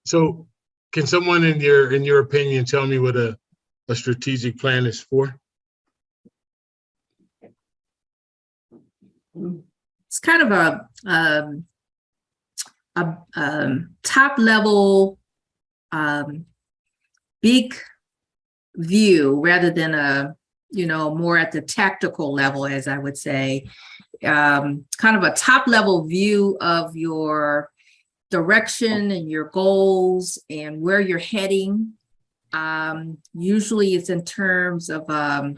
So can someone in your opinion tell me what a strategic plan is for? It's kind of a top level, big view rather than more at the tactical level, as I would say. Kind of a top level view of your direction and your goals and where you're heading. Usually it's in terms of a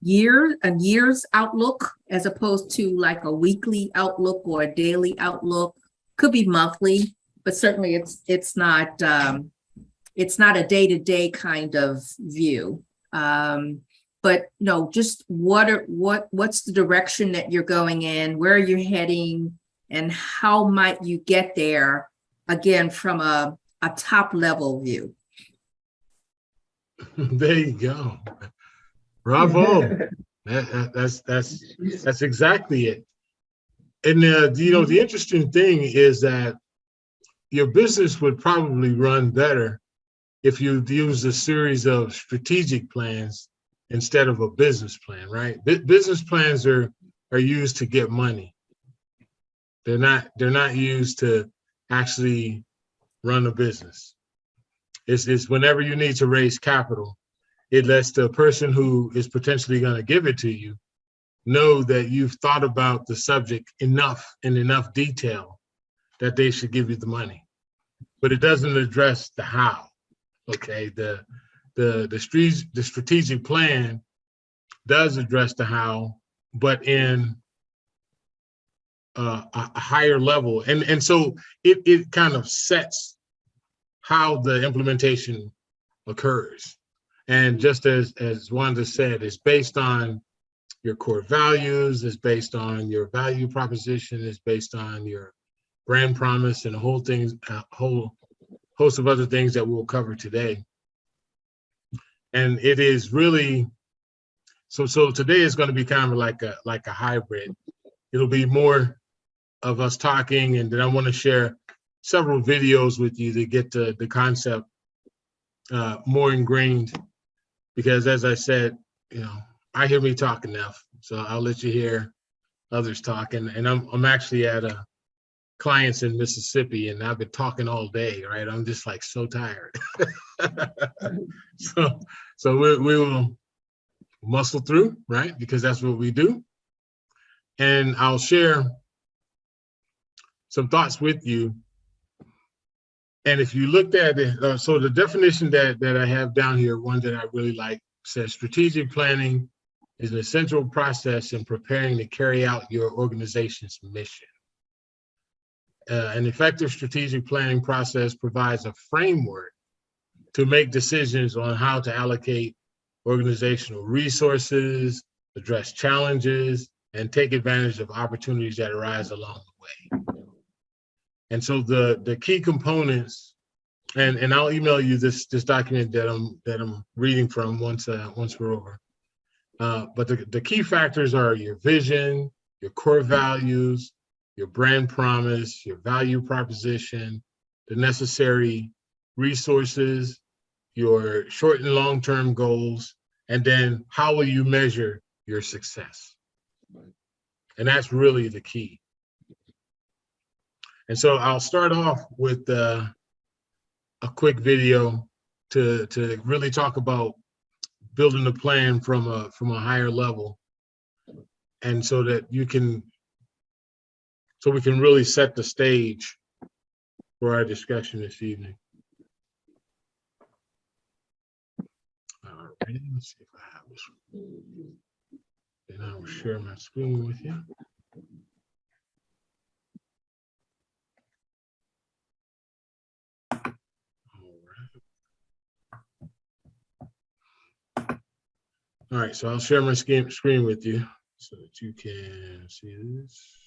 year's outlook, as opposed to like a weekly outlook or a daily outlook. Could be monthly, but certainly it's not a day-to-day kind of view. But just what's the direction that you're going in, where you're heading, and how might you get there, again, from a top level view. There you go. Bravo. That's exactly it. And the interesting thing is that your business would probably run better if you use a series of strategic plans instead of a business plan, right? Business plans are used to get money. They're not used to actually run a business. It's whenever you need to raise capital, it lets the person who is potentially going to give it to you know that you've thought about the subject in enough detail that they should give you the money. But it doesn't address the how. Okay, the strategic plan does address the how, but in a higher level, and so it kind of sets how the implementation occurs. And just as Wanda said, it's based on your core values, it's based on your value proposition, it's based on your brand promise, and a whole host of other things that we'll cover today. And it is really so today is going to be kind of like a hybrid. It'll be more of us talking, and then I want to share several videos with you to get the concept more ingrained, because as I said, I hear me talk enough, so I'll let you hear others talking. And I'm actually at clients in Mississippi, and I've been talking all day, right? I'm just like so tired. so we will muscle through, right? Because that's what we do. And I'll share some thoughts with you. And if you looked at it, so the definition that I have down here, one that I really like, says strategic planning is an essential process in preparing to carry out your organization's mission. An effective strategic planning process provides a framework to make decisions on how to allocate organizational resources, address challenges, and take advantage of opportunities that arise along the way. And so the key components, and I'll email you this document that I'm reading from once we're over. But the key factors are your vision, your core values, your brand promise, your value proposition, the necessary resources, your short and long-term goals, and then how will you measure your success? And that's really the key. And so I'll start off with a quick video to really talk about building a plan from a higher level, and so that we can really set the stage for our discussion this evening. All right, let's see if I have this one. Then I will share my screen with you. All right, so I'll share my screen with you so that you can see this.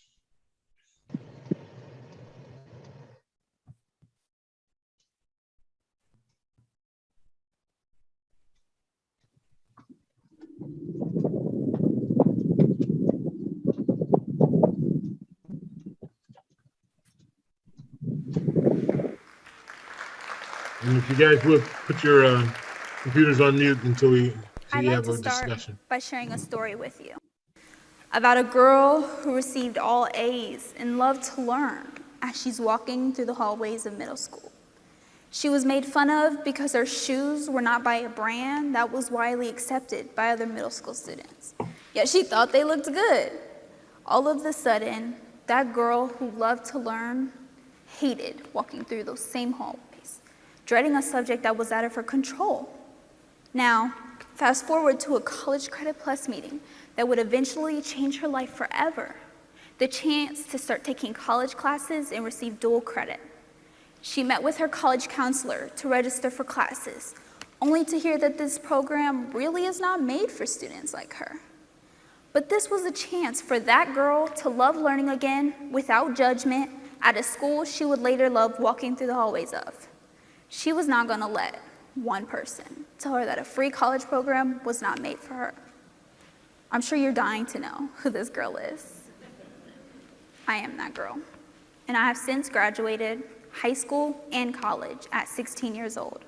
And if you guys would put your computers on mute until we I'd like have to a start discussion. by sharing a story with you about a girl who received all A's and loved to learn as she's walking through the hallways of middle school. She was made fun of because her shoes were not by a brand that was widely accepted by other middle school students. Yet she thought they looked good. All of a sudden, that girl who loved to learn hated walking through those same hallways, dreading a subject that was out of her control. Now, fast forward to a College Credit Plus meeting that would eventually change her life forever. The chance to start taking college classes and receive dual credit. She met with her college counselor to register for classes, only to hear that this program really is not made for students like her. But this was a chance for that girl to love learning again without judgment at a school she would later love walking through the hallways of. She was not going to let one person tell her that a free college program was not made for her. I'm sure you're dying to know who this girl is. I am that girl, and I have since graduated high school and college at 16 years old.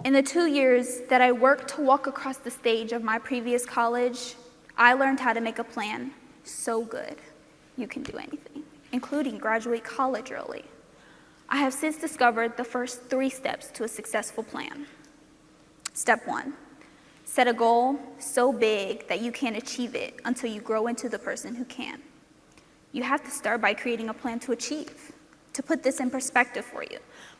In the 2 years that I worked to walk across the stage of my previous college, I learned how to make a plan so good you can do anything, including graduate college early. I have since discovered the first 3 steps to a successful plan. Step 1, set a goal so big that you can't achieve it until you grow into the person who can. You have to start by creating a plan to achieve. To put this in perspective for you,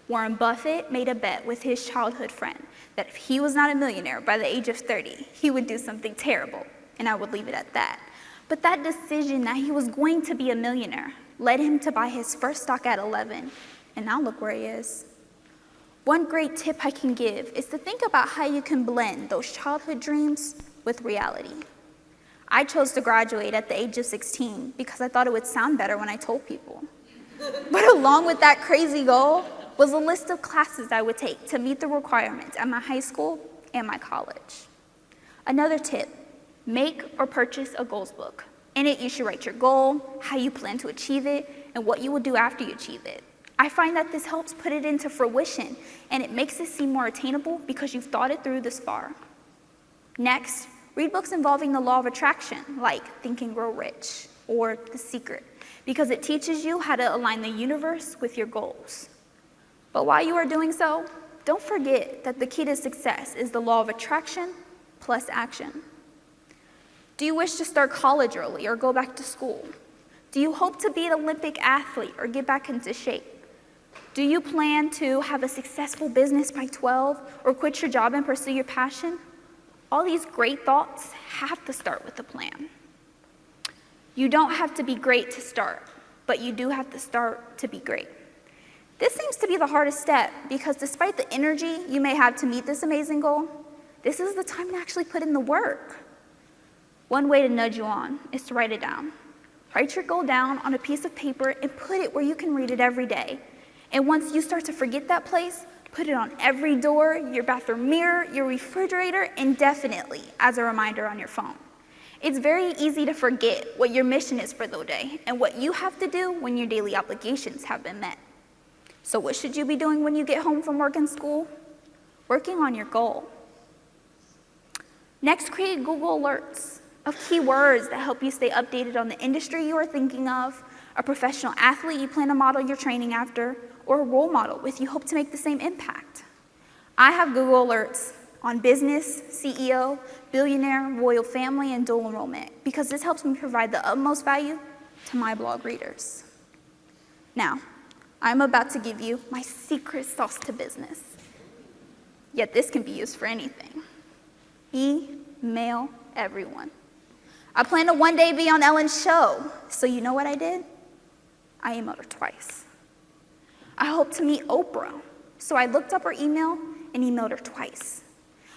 Warren Buffett made a bet with his childhood friend that if he was not a millionaire by the age of 30, he would do something terrible, and I would leave it at that. But that decision that he was going to be a millionaire led him to buy his first stock at 11, and now look where he is. One great tip I can give is to think about how you can blend those childhood dreams with reality. I chose to graduate at the age of 16 because I thought it would sound better when I told people. But along with that crazy goal was a list of classes I would take to meet the requirements at my high school and my college. Another tip, make or purchase a goals book. In it, you should write your goal, how you plan to achieve it, and what you will do after you achieve it. I find that this helps put it into fruition, and it makes it seem more attainable because you've thought it through this far. Next, read books involving the law of attraction, like Think and Grow Rich or The Secret, because it teaches you how to align the universe with your goals. But while you are doing so, don't forget that the key to success is the law of attraction plus action. Do you wish to start college early or go back to school? Do you hope to be an Olympic athlete or get back into shape? Do you plan to have a successful business by 12 or quit your job and pursue your passion? All these great thoughts have to start with a plan. You don't have to be great to start, but you do have to start to be great. This seems to be the hardest step because despite the energy you may have to meet this amazing goal, this is the time to actually put in the work. One way to nudge you on is to write it down. Write your goal down on a piece of paper and put it where you can read it every day. And once you start to forget that place, put it on every door, your bathroom mirror, your refrigerator, and definitely as a reminder on your phone. It's very easy to forget what your mission is for the day and what you have to do when your daily obligations have been met. So what should you be doing when you get home from work and school? Working on your goal. Next, create Google Alerts of keywords that help you stay updated on the industry you are thinking of, a professional athlete you plan to model your training after, or a role model with you hope to make the same impact. I have Google Alerts on business, CEO, billionaire, royal family, and dual enrollment because this helps me provide the utmost value to my blog readers. Now, I'm about to give you my secret sauce to business. Yet this can be used for anything. Email everyone. I plan to one day be on Ellen's show, so you know what I did? I emailed her twice. I hope to meet Oprah, so I looked up her email and emailed her twice.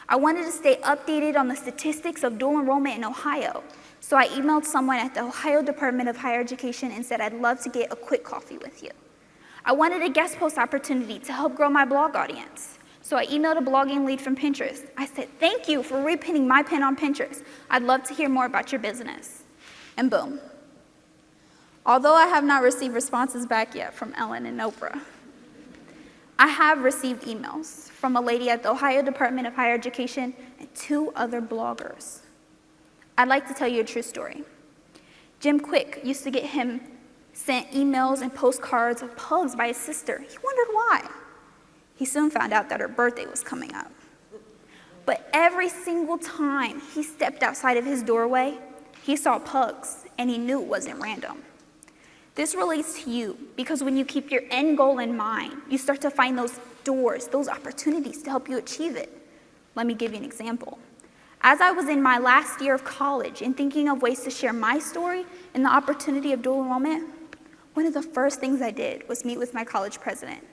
I wanted to stay updated on the statistics of dual enrollment in Ohio, so I emailed someone at the Ohio Department of Higher Education and said I'd love to get a quick coffee with you. I wanted a guest post opportunity to help grow my blog audience, so I emailed a blogging lead from Pinterest. I said, thank you for repinning my pin on Pinterest. I'd love to hear more about your business. And boom. Although I have not received responses back yet from Ellen and Oprah, I have received emails from a lady at the Ohio Department of Higher Education and 2 other bloggers. I'd like to tell you a true story. Jim Quick used to get him sent emails and postcards of pugs by his sister. He wondered why. He soon found out that her birthday was coming up. But every single time he stepped outside of his doorway, he saw pugs, and he knew it wasn't random. This relates to you because when you keep your end goal in mind, you start to find those doors, those opportunities to help you achieve it. Let me give you an example. As I was in my last year of college and thinking of ways to share my story and the opportunity of dual enrollment, one of the first things I did was meet with my college president.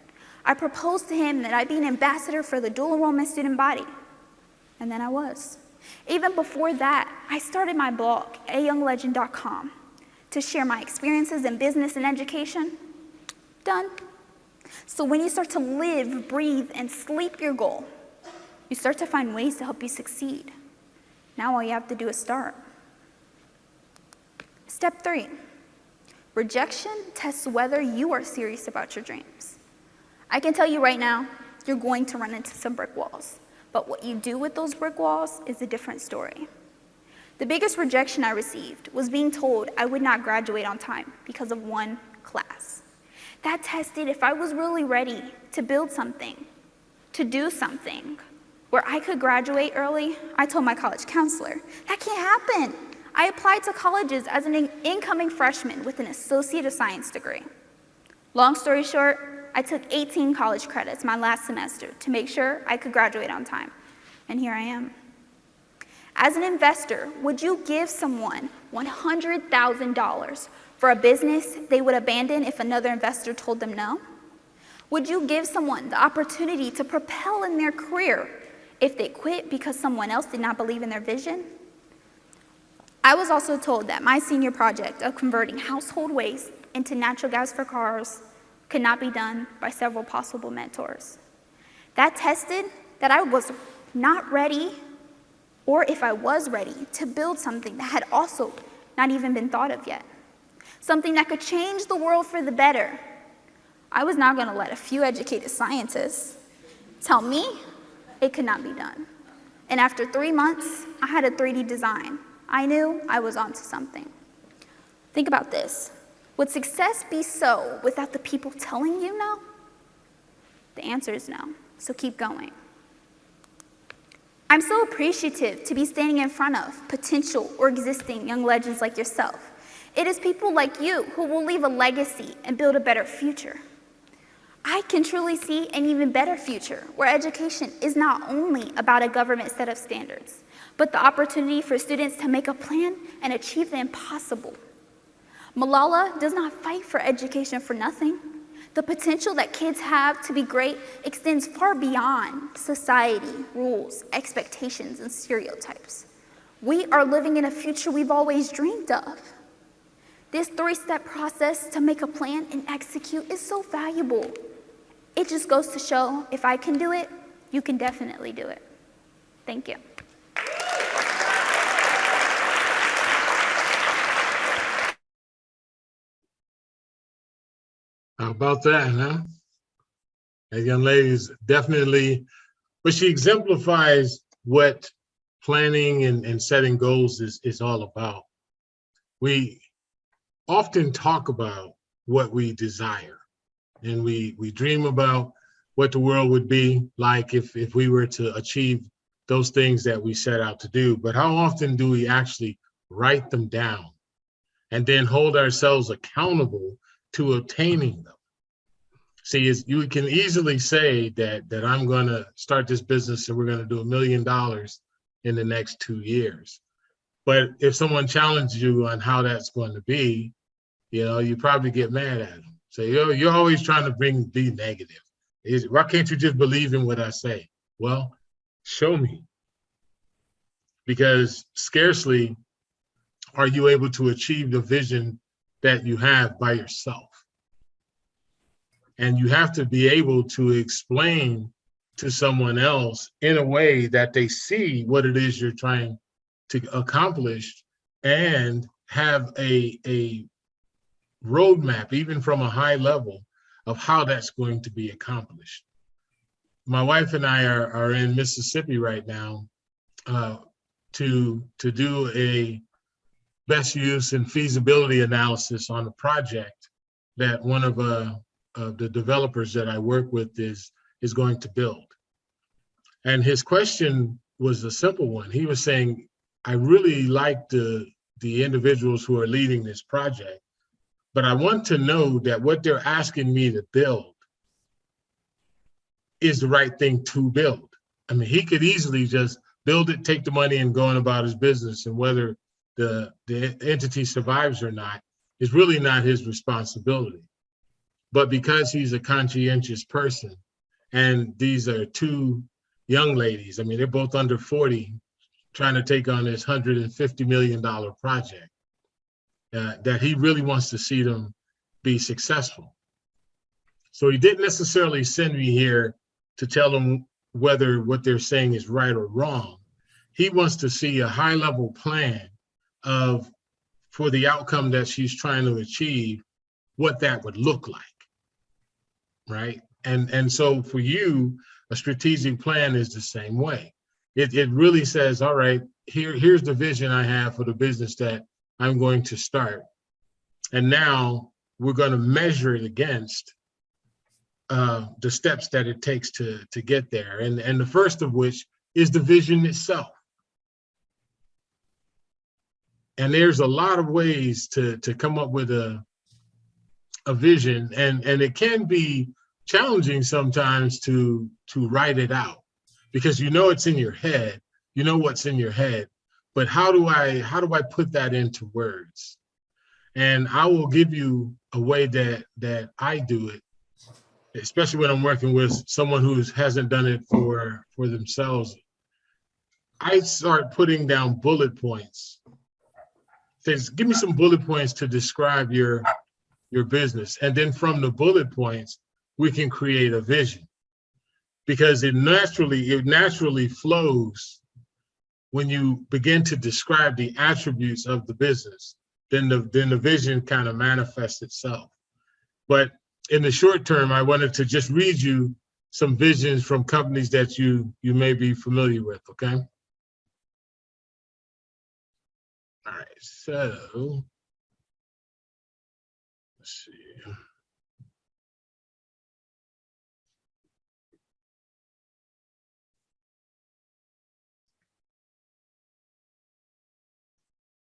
I proposed to him that I be an ambassador for the dual enrollment student body, and then I was. Even before that, I started my blog, ayounglegend.com, to share my experiences in business and education. Done. So when you start to live, breathe, and sleep your goal, you start to find ways to help you succeed. Now all you have to do is start. Step 3, rejection tests whether you are serious about your dreams. I can tell you right now, you're going to run into some brick walls, but what you do with those brick walls is a different story. The biggest rejection I received was being told I would not graduate on time because of one class. That tested if I was really ready to build something, to do something. Where I could graduate early, I told my college counselor, that can't happen. I applied to colleges as an incoming freshman with an Associate of Science degree. Long story short, I took 18 college credits my last semester to make sure I could graduate on time. And here I am. As an investor, would you give someone $100,000 for a business they would abandon if another investor told them no? Would you give someone the opportunity to propel in their career if they quit because someone else did not believe in their vision? I was also told that my senior project of converting household waste into natural gas for cars could not be done by several possible mentors. That tested that I was not ready, or if I was ready, to build something that had also not even been thought of yet. Something that could change the world for the better. I was not going to let a few educated scientists tell me it could not be done. And after 3 months, I had a 3D design. I knew I was onto something. Think about this. Would success be so without the people telling you no? The answer is no, so keep going. I'm so appreciative to be standing in front of potential or existing young legends like yourself. It is people like you who will leave a legacy and build a better future. I can truly see an even better future where education is not only about a government set of standards, but the opportunity for students to make a plan and achieve the impossible. Malala does not fight for education for nothing. The potential that kids have to be great extends far beyond society, rules, expectations, and stereotypes. We are living in a future we've always dreamed of. This 3-step process to make a plan and execute is so valuable. It just goes to show if I can do it, you can definitely do it. Thank you. How about that, huh? That young lady is definitely, but she exemplifies what planning and setting goals is all about. We often talk about what we desire, and we dream about what the world would be like if we were to achieve those things that we set out to do. But how often do we actually write them down and then hold ourselves accountable to obtaining them? See, you can easily say that I'm going to start this business and we're going to do $1 million in the next 2 years. But if someone challenges you on how that's going to be, you probably get mad at them. Say, you're always trying to be negative. Why can't you just believe in what I say? Well, show me. Because scarcely are you able to achieve the vision that you have by yourself. And you have to be able to explain to someone else in a way that they see what it is you're trying to accomplish and have a roadmap, even from a high level, of how that's going to be accomplished. my wife and I are in Mississippi right now to do a best use and feasibility analysis on a project that one of the developers that I work with is going to build. And his question was a simple one. He was saying, I really like the individuals who are leading this project, but I want to know that what they're asking me to build is the right thing to build. I mean, he could easily just build it, take the money, and go on about his business. And whether the entity survives or not is really not his responsibility. But because he's a conscientious person, and these are two young ladies, I mean, they're both under 40, trying to take on this $150 million project, that he really wants to see them be successful. So he didn't necessarily send me here to tell them whether what they're saying is right or wrong. He wants to see a high-level plan for the outcome that she's trying to achieve, what that would look like, right? And so for you, a strategic plan is the same way. It really says, all right, here's the vision I have for the business that I'm going to start. And now we're going to measure it against the steps that it takes to get there. And the first of which is the vision itself. And there's a lot of ways to come up with a vision, and it can be challenging sometimes to write it out, because you know it's in your head, you know what's in your head, but how do I put that into words? And I will give you a way that I do it, especially when I'm working with someone who hasn't done it for themselves. I start putting down bullet points. Says, give me some bullet points to describe your business. And then from the bullet points, we can create a vision, because it naturally flows when you begin to describe the attributes of the business. Then the vision kind of manifests itself. But in the short term, I wanted to just read you some visions from companies that you may be familiar with, okay? All right, so let's see.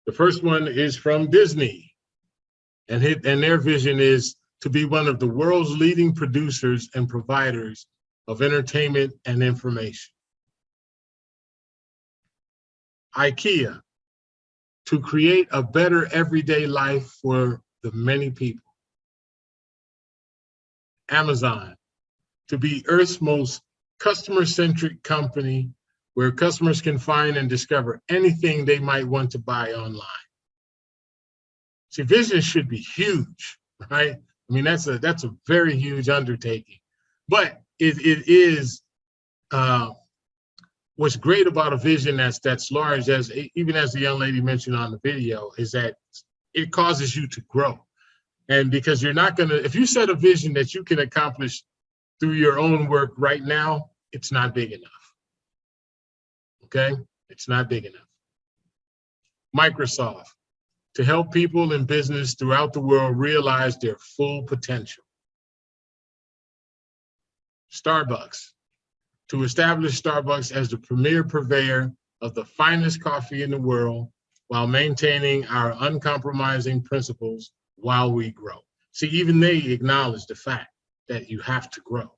The first one is from Disney, and their vision is to be one of the world's leading producers and providers of entertainment and information. IKEA, to create a better everyday life for the many people. Amazon, to be Earth's most customer-centric company, where customers can find and discover anything they might want to buy online. See, vision should be huge, right? I mean, that's a very huge undertaking, but it is what's great about a vision that's large, even as the young lady mentioned on the video, is that it causes you to grow. And because you're not gonna, if you set a vision that you can accomplish through your own work right now, it's not big enough. Okay, it's not big enough. Microsoft, to help people in business throughout the world realize their full potential. Starbucks, to establish Starbucks as the premier purveyor of the finest coffee in the world while maintaining our uncompromising principles while we grow. See, even they acknowledge the fact that you have to grow.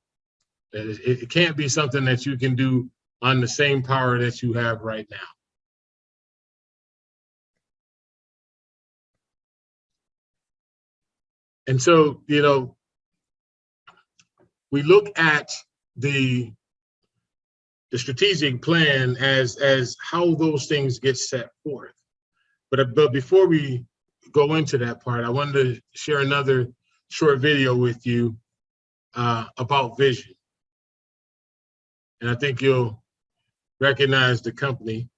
That it can't be something that you can do on the same power that you have right now. And so, you know, we look at the strategic plan as how those things get set forth. But before we go into that part, I wanted to share another short video with you about vision. And I think you'll recognize the company.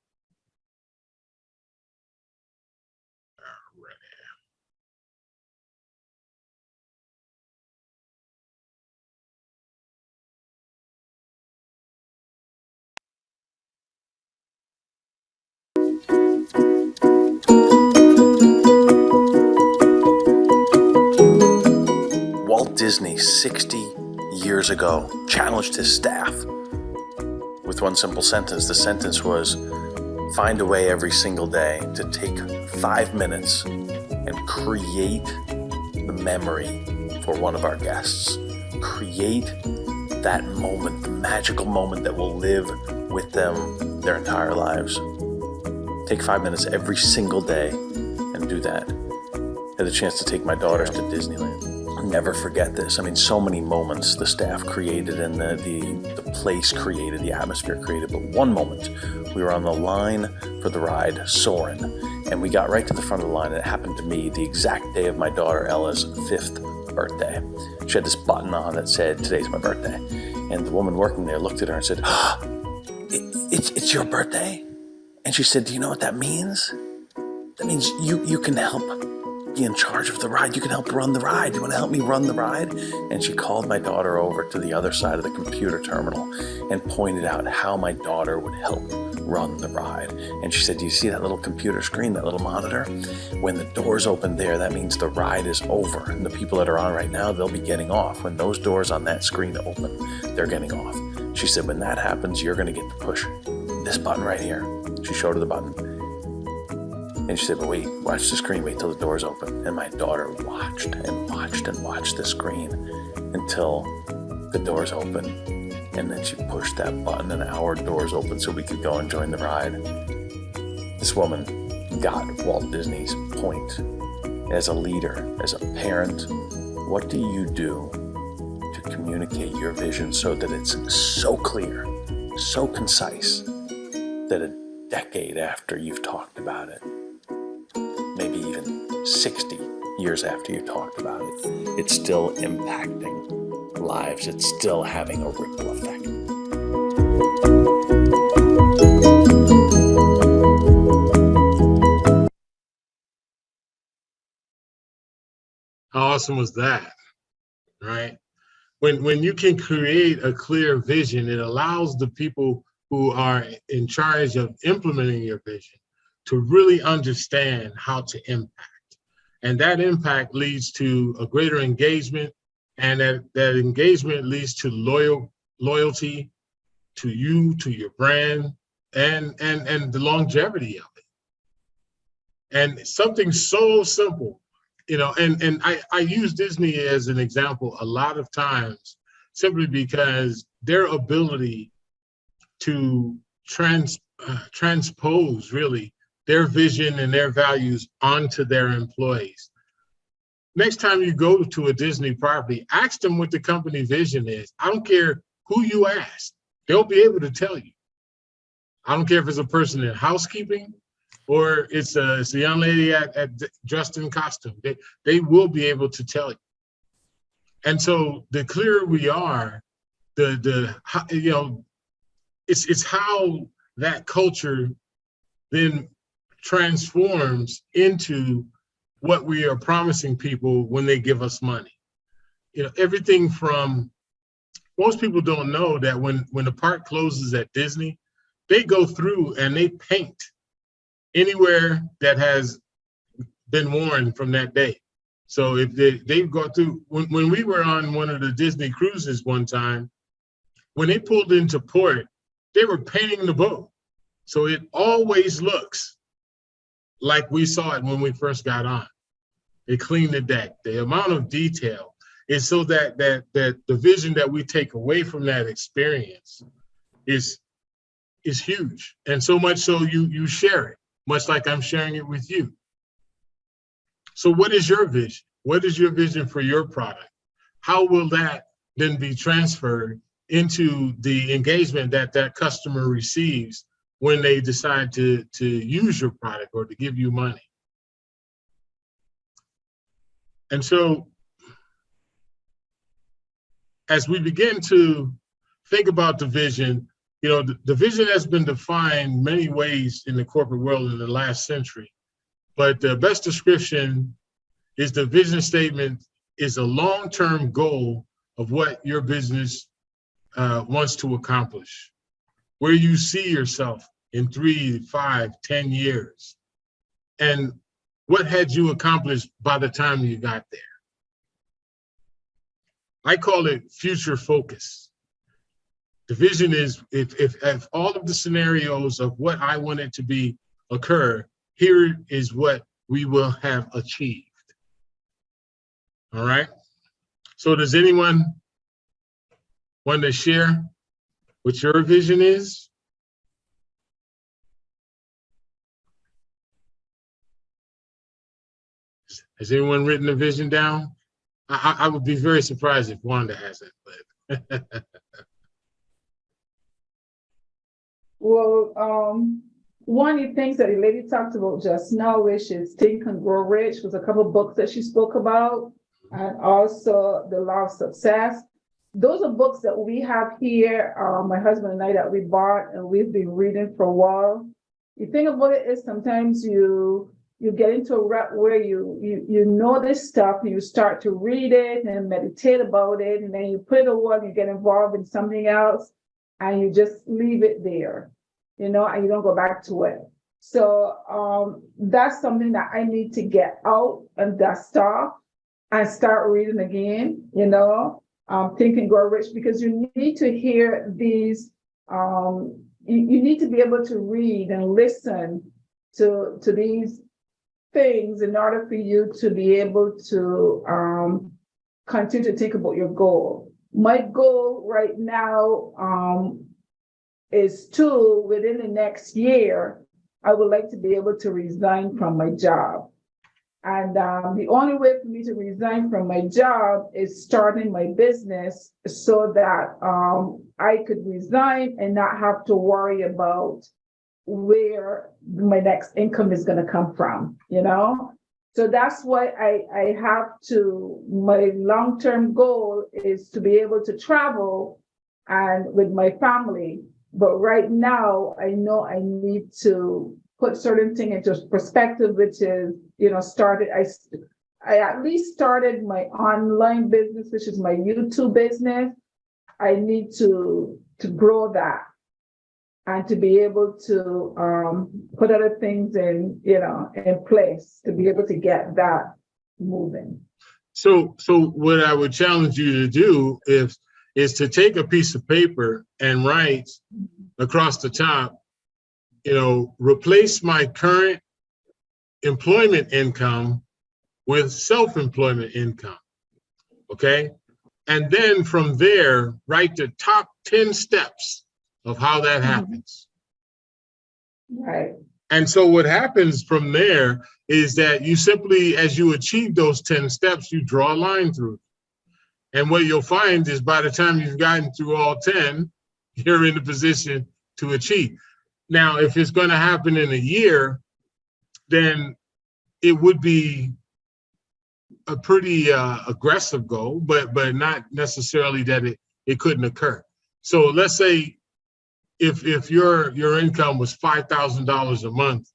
Disney 60 years ago challenged his staff with one simple sentence. The sentence was, find a way every single day to take 5 minutes and create the memory for one of our guests. Create that moment, the magical moment that will live with them their entire lives. Take 5 minutes every single day and do that. I had a chance to take my daughters to Disneyland. I'll never forget this. I mean, so many moments the staff created and the place created, the atmosphere created. But one moment, we were on the line for the ride, Soarin', and we got right to the front of the line, and it happened to me the exact day of my daughter Ella's 5th birthday. She had this button on that said, today's my birthday. And the woman working there looked at her and said, it's your birthday? And she said, do you know what that means? That means you can help be in charge of the ride. You can help run the ride. You want to help me run the ride? And she called my daughter over to the other side of the computer terminal and pointed out how my daughter would help run the ride. And she said, do you see that little computer screen, that little monitor? When the doors open there, that means the ride is over. And the people that are on right now, they'll be getting off. When those doors on that screen open, they're getting off. She said, when that happens, you're going to get to push this button right here. She showed her the button. And she said, but wait, watch the screen, wait till the doors open. And my daughter watched and watched and watched the screen until the doors open. And then she pushed that button and our doors open so we could go and join the ride. This woman got Walt Disney's point. As a leader, as a parent, what do you do to communicate your vision so that it's so clear, so concise, that a decade after you've talked about it, maybe even 60 years after you talked about it, it's still impacting lives. It's still having a ripple effect. How awesome was that, right? When you can create a clear vision, it allows the people who are in charge of implementing your vision to really understand how to impact. And that impact leads to a greater engagement, and that engagement leads to loyalty to you, to your brand, and the longevity of it. And something so simple, you know, and I use Disney as an example a lot of times simply because their ability to transpose really their vision and their values onto their employees. Next time you go to a Disney property, ask them what the company vision is. I don't care who you ask, they'll be able to tell you. I don't care if it's a person in housekeeping or it's a young lady dressed in costume. They will be able to tell you. And so the clearer we are, you know, it's how that culture then transforms into what we are promising people when they give us money. You know, everything from, most people don't know that when the park closes at Disney, they go through and they paint anywhere that has been worn from that day. So if they go through, when we were on one of the Disney cruises one time, when they pulled into port, they were painting the boat. So it always looks like we saw it when we first got on. They cleaned the deck. The amount of detail is so that the vision that we take away from that experience is huge. And so much so you share it, much like I'm sharing it with you. So what is your vision? What is your vision for your product? How will that then be transferred into the engagement that customer receives when they decide to use your product or to give you money? And so as we begin to think about the vision, you know, the vision has been defined many ways in the corporate world in the last century, but the best description is the vision statement is a long-term goal of what your business wants to accomplish, where you see yourself in 3, 5, 10 years, and what had you accomplished by the time you got there. I call it future focus. The vision is if all of the scenarios of what I want it to be occur, here is what we will have achieved. All right. So does anyone want to share what your vision is? Has anyone written the vision down? I would be very surprised if Wanda hasn't, but. Well, one of the things that the lady talked about just now, which is Think and Grow Rich, was a couple of books that she spoke about, and also The Law of Success. Those are books that we have here, my husband and I, that we bought and we've been reading for a while. The thing about it is sometimes you get into a rut where you know this stuff and you start to read it and meditate about it, and then you put it away and you get involved in something else and you just leave it there, and you don't go back to it. So that's something that I need to get out and dust off and start reading again, Think and Grow Rich, because you need to hear these, you need to be able to read and listen to these things in order for you to be able to continue to think about your goal. My goal right now is to, within the next year, I would like to be able to resign from my job. And the only way for me to resign from my job is starting my business so that I could resign and not have to worry about where my next income is going to come from, So that's why I have to, my long-term goal is to be able to travel and with my family. But right now, I know I need to put certain things into perspective, which is, I at least started my online business, which is my YouTube business. I need to grow that and to be able to put other things in place to be able to get that moving. So what I would challenge you to do is to take a piece of paper and write across the top, replace my current employment income with self-employment income, okay? And then from there, write the top 10 steps of how that happens. Right. And so what happens from there is that you simply, as you achieve those 10 steps, you draw a line through. And what you'll find is by the time you've gotten through all 10, you're in the position to achieve. Now, if it's going to happen in a year, then it would be a pretty aggressive goal, but not necessarily that it couldn't occur. So let's say if your income was $5,000 a month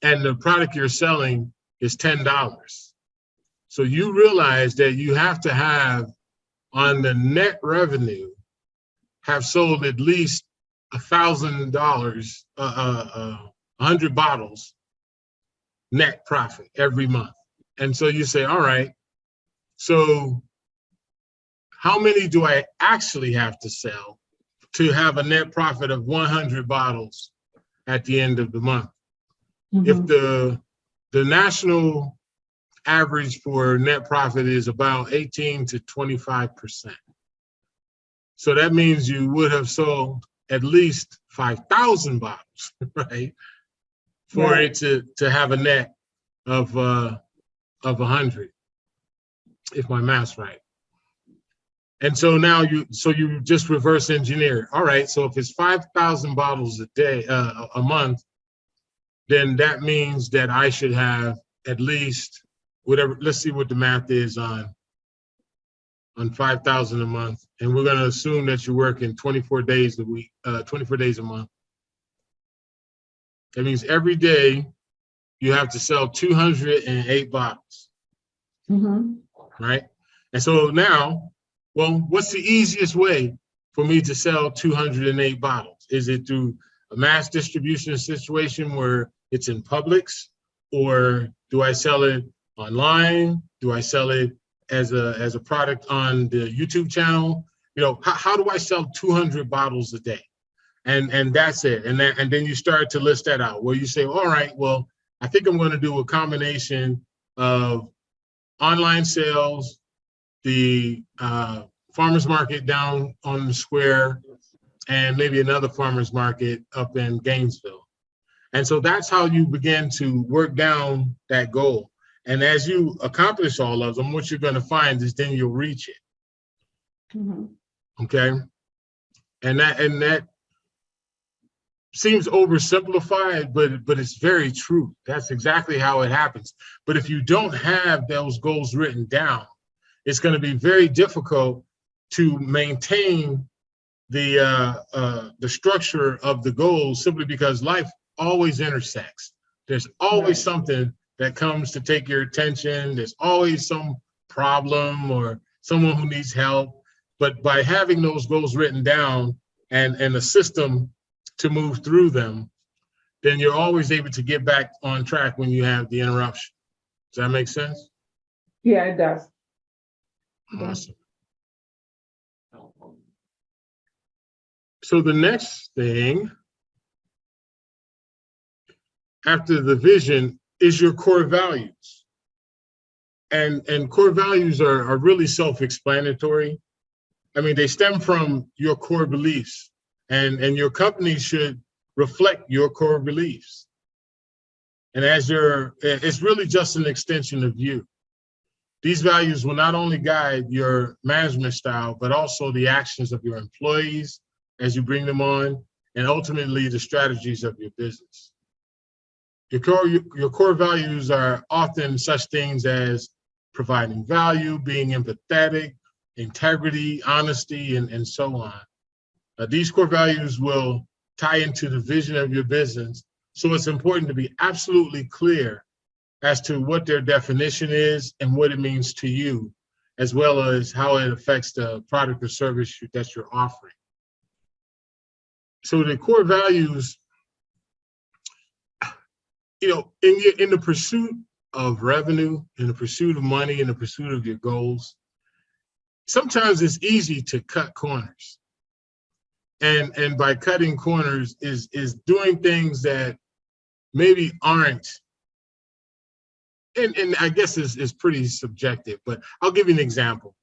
and the product you're selling is $10. So you realize that you have to have on the net revenue, have sold at least $1,000, 100 bottles net profit every month. And so you say, all right, so how many do I actually have to sell to have a net profit of 100 bottles at the end of the month? Mm-hmm. If the national average for net profit is about 18 to 25%. So that means you would have sold at least 5,000 bottles, right? For it to have a net of 100, if my math's right. And so now you just reverse engineer. All right, so if it's 5,000 bottles a day, a month, then that means that I should have at least whatever. Let's see what the math is on 5,000 a month, and we're going to assume that you're working 24 days a week, 24 days a month. That means every day you have to sell 208 bottles, right? And so now, well, what's the easiest way for me to sell 208 bottles? Is it through a mass distribution situation where it's in Publix, or do I sell it online? Do I sell it as a product on the YouTube channel. You know, how do I sell 200 bottles a day? And that's it. And then you start to list that out where you say, all right, well, I think I'm going to do a combination of online sales, the farmers market down on the square, and maybe another farmers market up in Gainesville. And so that's how you begin to work down that goal. And as you accomplish all of them, what you're going to find is then you'll reach it. Mhm. Okay. And that seems oversimplified, but it's very true. That's exactly how it happens. But if you don't have those goals written down, it's going to be very difficult to maintain the structure of the goals, simply because life always intersects. There's always Right. something that comes to take your attention. There's always some problem or someone who needs help. But by having those goals written down and a system to move through them, then you're always able to get back on track when you have the interruption. Does that make sense? Yeah, it does. Yeah. Awesome. So the next thing after the vision is your core values. And core values are really self-explanatory. I mean, they stem from your core beliefs, and your company should reflect your core beliefs. And it's really just an extension of you. These values will not only guide your management style, but also the actions of your employees as you bring them on, and ultimately the strategies of your business. Your core values are often such things as providing value, being empathetic, integrity, honesty, and so on. These core values will tie into the vision of your business. So it's important to be absolutely clear as to what their definition is and what it means to you, as well as how it affects the product or service that you're offering. So the core values, you know, in the pursuit of revenue, in the pursuit of money, in the pursuit of your goals, sometimes it's easy to cut corners. And by cutting corners is doing things that maybe aren't, and I guess is pretty subjective, but I'll give you an example.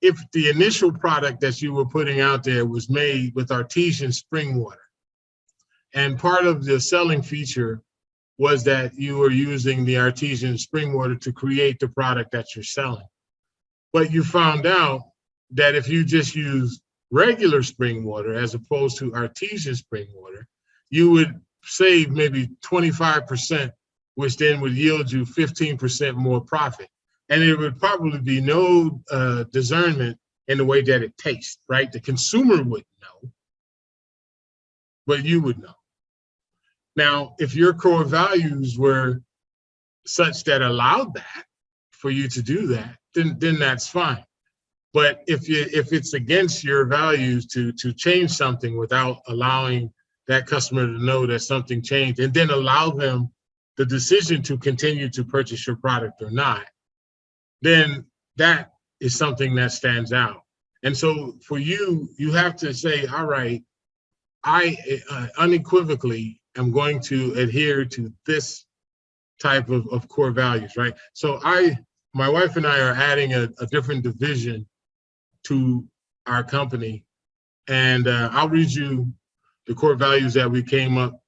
If the initial product that you were putting out there was made with artesian spring water, and part of the selling feature was that you were using the artesian spring water to create the product that you're selling, but you found out that if you just use regular spring water as opposed to artesian spring water, you would save maybe 25%, which then would yield you 15% more profit. And it would probably be no discernment in the way that it tastes, right? The consumer wouldn't know, but you would know. Now, if your core values were such that allowed that for you to do that, then that's fine. But if it's against your values to change something without allowing that customer to know that something changed, and then allow them the decision to continue to purchase your product or not, then that is something that stands out. And so for you, you have to say, all right, I unequivocally am going to adhere to this type of core values, right? So my wife and I are adding a different division to our company. And I'll read you the core values that we came up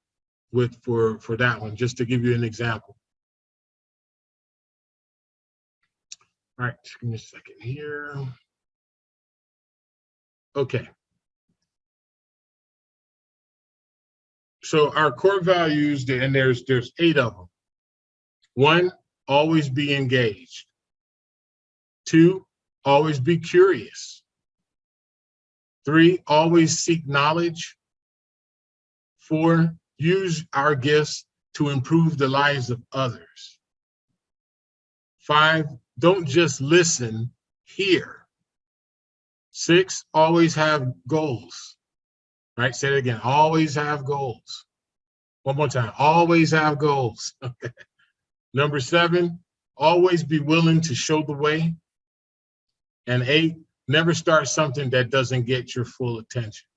with for that one, just to give you an example. All right, just give me a second here. Okay. So our core values, and there's 8 of them. 1, always be engaged. 2, always be curious. 3, always seek knowledge. 4, use our gifts to improve the lives of others. 5, don't just listen, hear. 6, always have goals. Right, say it again, always have goals. One more time, always have goals. Okay. Number 7, always be willing to show the way. And 8, never start something that doesn't get your full attention.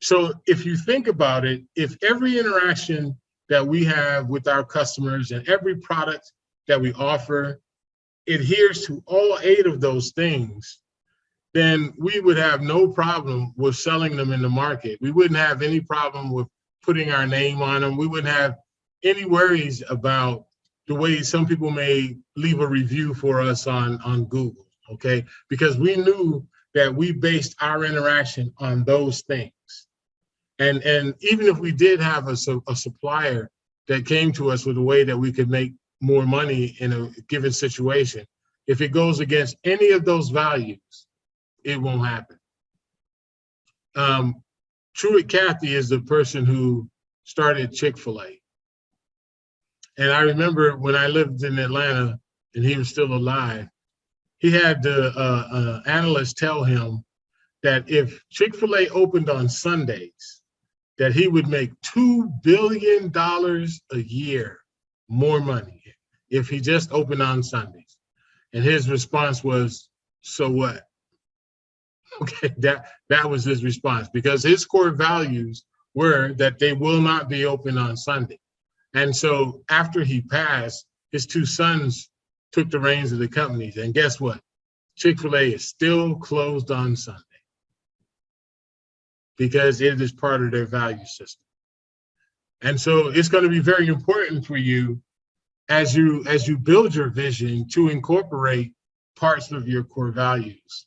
So if you think about it, if every interaction that we have with our customers and every product that we offer adheres to all 8 of those things, then we would have no problem with selling them in the market. We wouldn't have any problem with putting our name on them. We wouldn't have any worries about the way some people may leave a review for us on Google, okay? Because we knew that we based our interaction on those things. And even if we did have a supplier that came to us with a way that we could make more money in a given situation, if it goes against any of those values, it won't happen. Truett Cathy is the person who started Chick-fil-A. And I remember when I lived in Atlanta and he was still alive, he had the analyst tell him that if Chick-fil-A opened on Sundays, that he would make $2 billion a year more money if he just opened on Sundays. And his response was, so what? Okay, that was his response, because his core values were that they will not be open on Sunday. And so after he passed, his 2 sons took the reins of the companies. And guess what? Chick-fil-A is still closed on Sunday because it is part of their value system. And so it's going to be very important for you as you build your vision to incorporate parts of your core values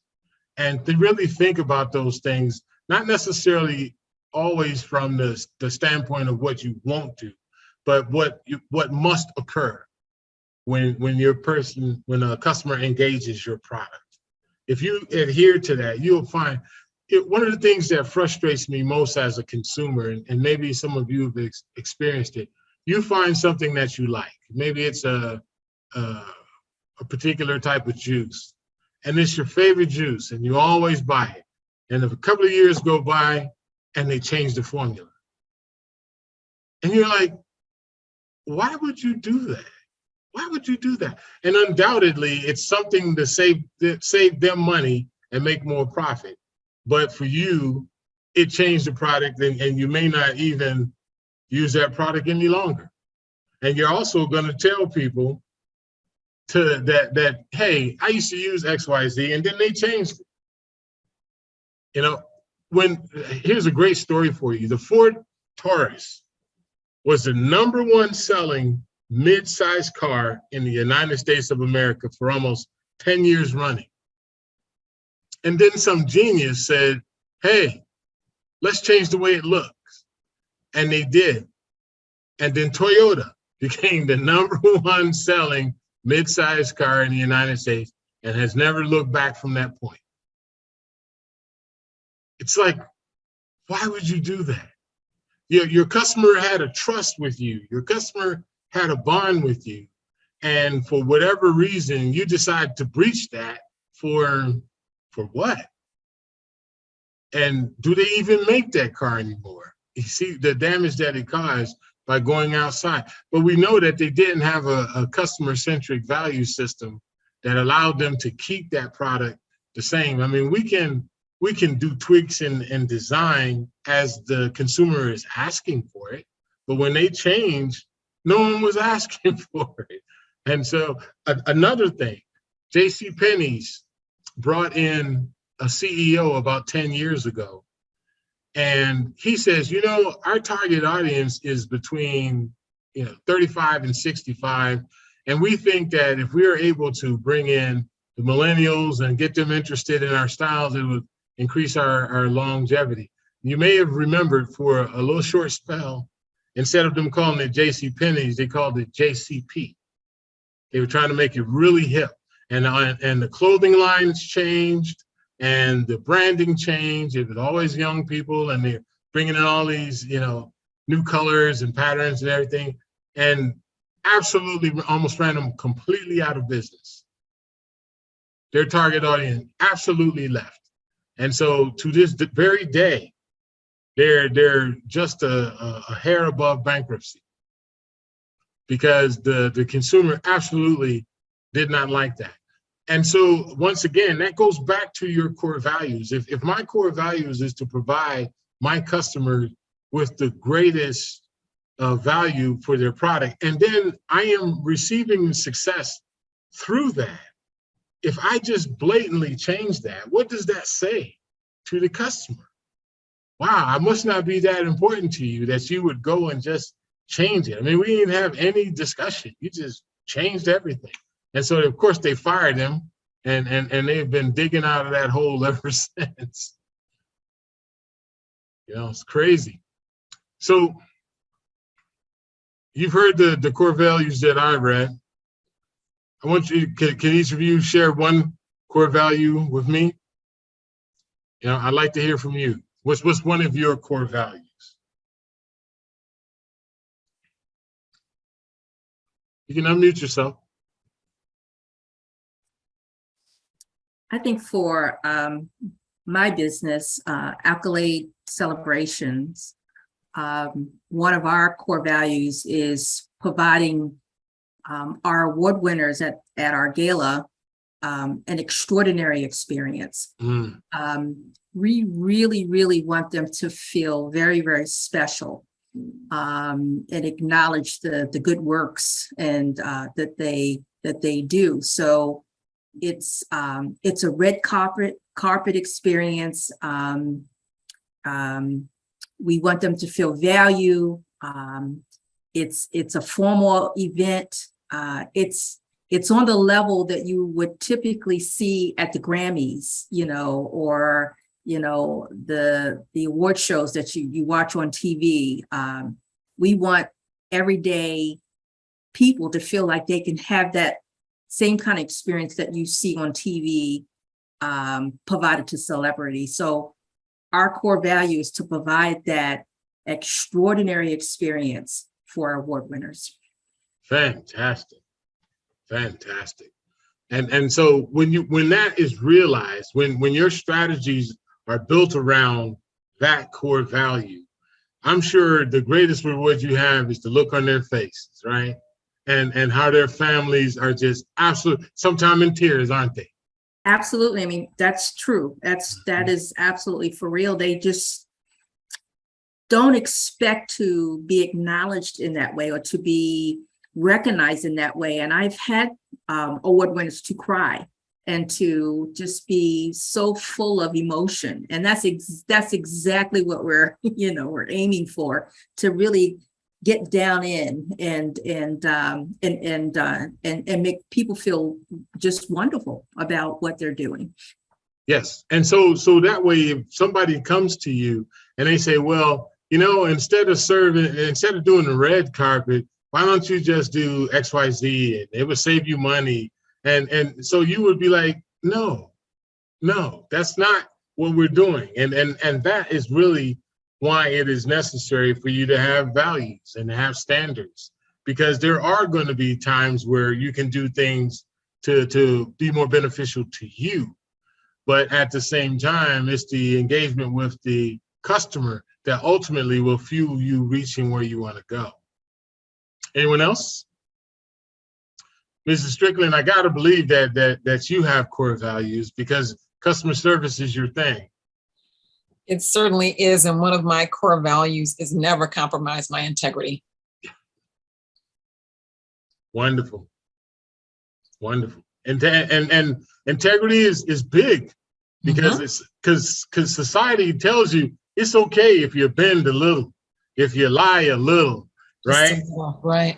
and to really think about those things, not necessarily always from the standpoint of what you won't do, but what must occur when a customer engages your product. If you adhere to that, you'll find one of the things that frustrates me most as a consumer, and maybe some of you have experienced it, you find something that you like. Maybe it's a particular type of juice, and it's your favorite juice, and you always buy it. And if a couple of years go by and they change the formula, and you're like, why would you do that? Why would you do that? And undoubtedly, it's something to save them money and make more profit. But for you, it changed the product, and you may not even use that product any longer. And you're also going to tell people that, hey, I used to use XYZ, and then they changed it. You know, here's a great story for you. The Ford Taurus was the #1 selling mid-sized car in the United States of America for almost 10 years running. And then some genius said, hey, let's change the way it looks. And they did. And then Toyota became the #1 selling mid-sized car in the United States and has never looked back from that point. It's like, why would you do that? Your customer had a trust with you. Your customer had a bond with you. And for whatever reason, you decide to breach that for what? And do they even make that car anymore? You see the damage that it caused by going outside. But we know that they didn't have a customer-centric value system that allowed them to keep that product the same. I mean, we can do tweaks in design as the consumer is asking for it, but when they change, no one was asking for it. And so another thing, JCPenney's brought in a CEO about 10 years ago. And he says, you know, our target audience is between 35 and 65. And we think that if we are able to bring in the millennials and get them interested in our styles, it would increase our longevity. You may have remembered for a little short spell, instead of them calling it JCPenney's, they called it JCP. They were trying to make it really hip. And the clothing lines changed and the branding changed. It was always young people, and they're bringing in all these, new colors and patterns and everything, and absolutely almost ran them completely out of business. Their target audience absolutely left. And so to this very day, they're just a hair above bankruptcy because the consumer absolutely did not like that. And so once again, that goes back to your core values. If my core values is to provide my customers with the greatest value for their product, and then I am receiving success through that, if I just blatantly change that, what does that say to the customer? Wow, I must not be that important to you that you would go and just change it. I mean, we didn't have any discussion. You just changed everything. And so, of course, they fired him, and they've been digging out of that hole ever since. You know, it's crazy. So you've heard the core values that I read. I want you, can each of you share one core value with me? You know, I'd like to hear from you. What's one of your core values? You can unmute yourself. I think for my business, Accolade Celebrations, one of our core values is providing our award winners at our gala an extraordinary experience. We really want them to feel very, very special and acknowledge the good works and that they do. So it's a red carpet experience. We want them to feel value. It's a formal event. It's on the level that you would typically see at the Grammys, you know, or you know, the award shows that you watch on TV. We want everyday people to feel like they can have that same kind of experience that you see on TV provided to celebrities. So our core value is to provide that extraordinary experience for our award winners. Fantastic. Fantastic. And so when that is realized, when your strategies are built around that core value, I'm sure the greatest reward you have is the look on their faces, right? And how their families are just absolutely, sometimes in tears, aren't they? Absolutely. I mean, that's true. That is absolutely for real. They just don't expect to be acknowledged in that way or to be recognized in that way. And I've had award winners to cry and to just be so full of emotion. And that's exactly what we're aiming for, to really get down in and make people feel just wonderful about what they're doing. Yes. And so that way, if somebody comes to you and they say, well, you know, instead of doing the red carpet, why don't you just do XYZ and it would save you money? And so you would be like, no, that's not what we're doing. And that is really why it is necessary for you to have values and have standards, because there are going to be times where you can do things to be more beneficial to you. But at the same time, it's the engagement with the customer that ultimately will fuel you reaching where you want to go. Anyone else? Mrs. Strickland, I got to believe that you have core values, because customer service is your thing. It certainly is. And one of my core values is never compromise my integrity. Wonderful. Wonderful. And integrity is big, because because society tells you it's okay if you bend a little, if you lie a little, right? Right.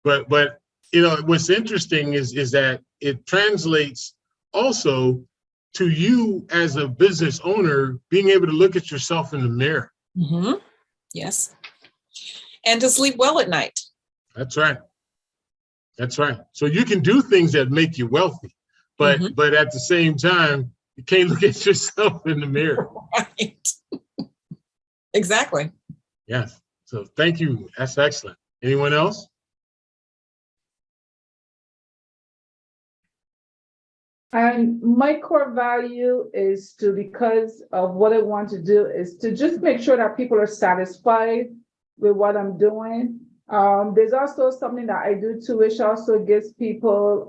But you know, what's interesting is that it translates also to you as a business owner being able to look at yourself in the mirror. Yes. And to sleep well at night. That's right. That's right. So you can do things that make you wealthy, but at the same time, you can't look at yourself in the mirror. Right. Exactly. Yes. So thank you. That's excellent. Anyone else? And my core value is to, because of what I want to do, is to just make sure that people are satisfied with what I'm doing. There's also something that I do too, which also gives people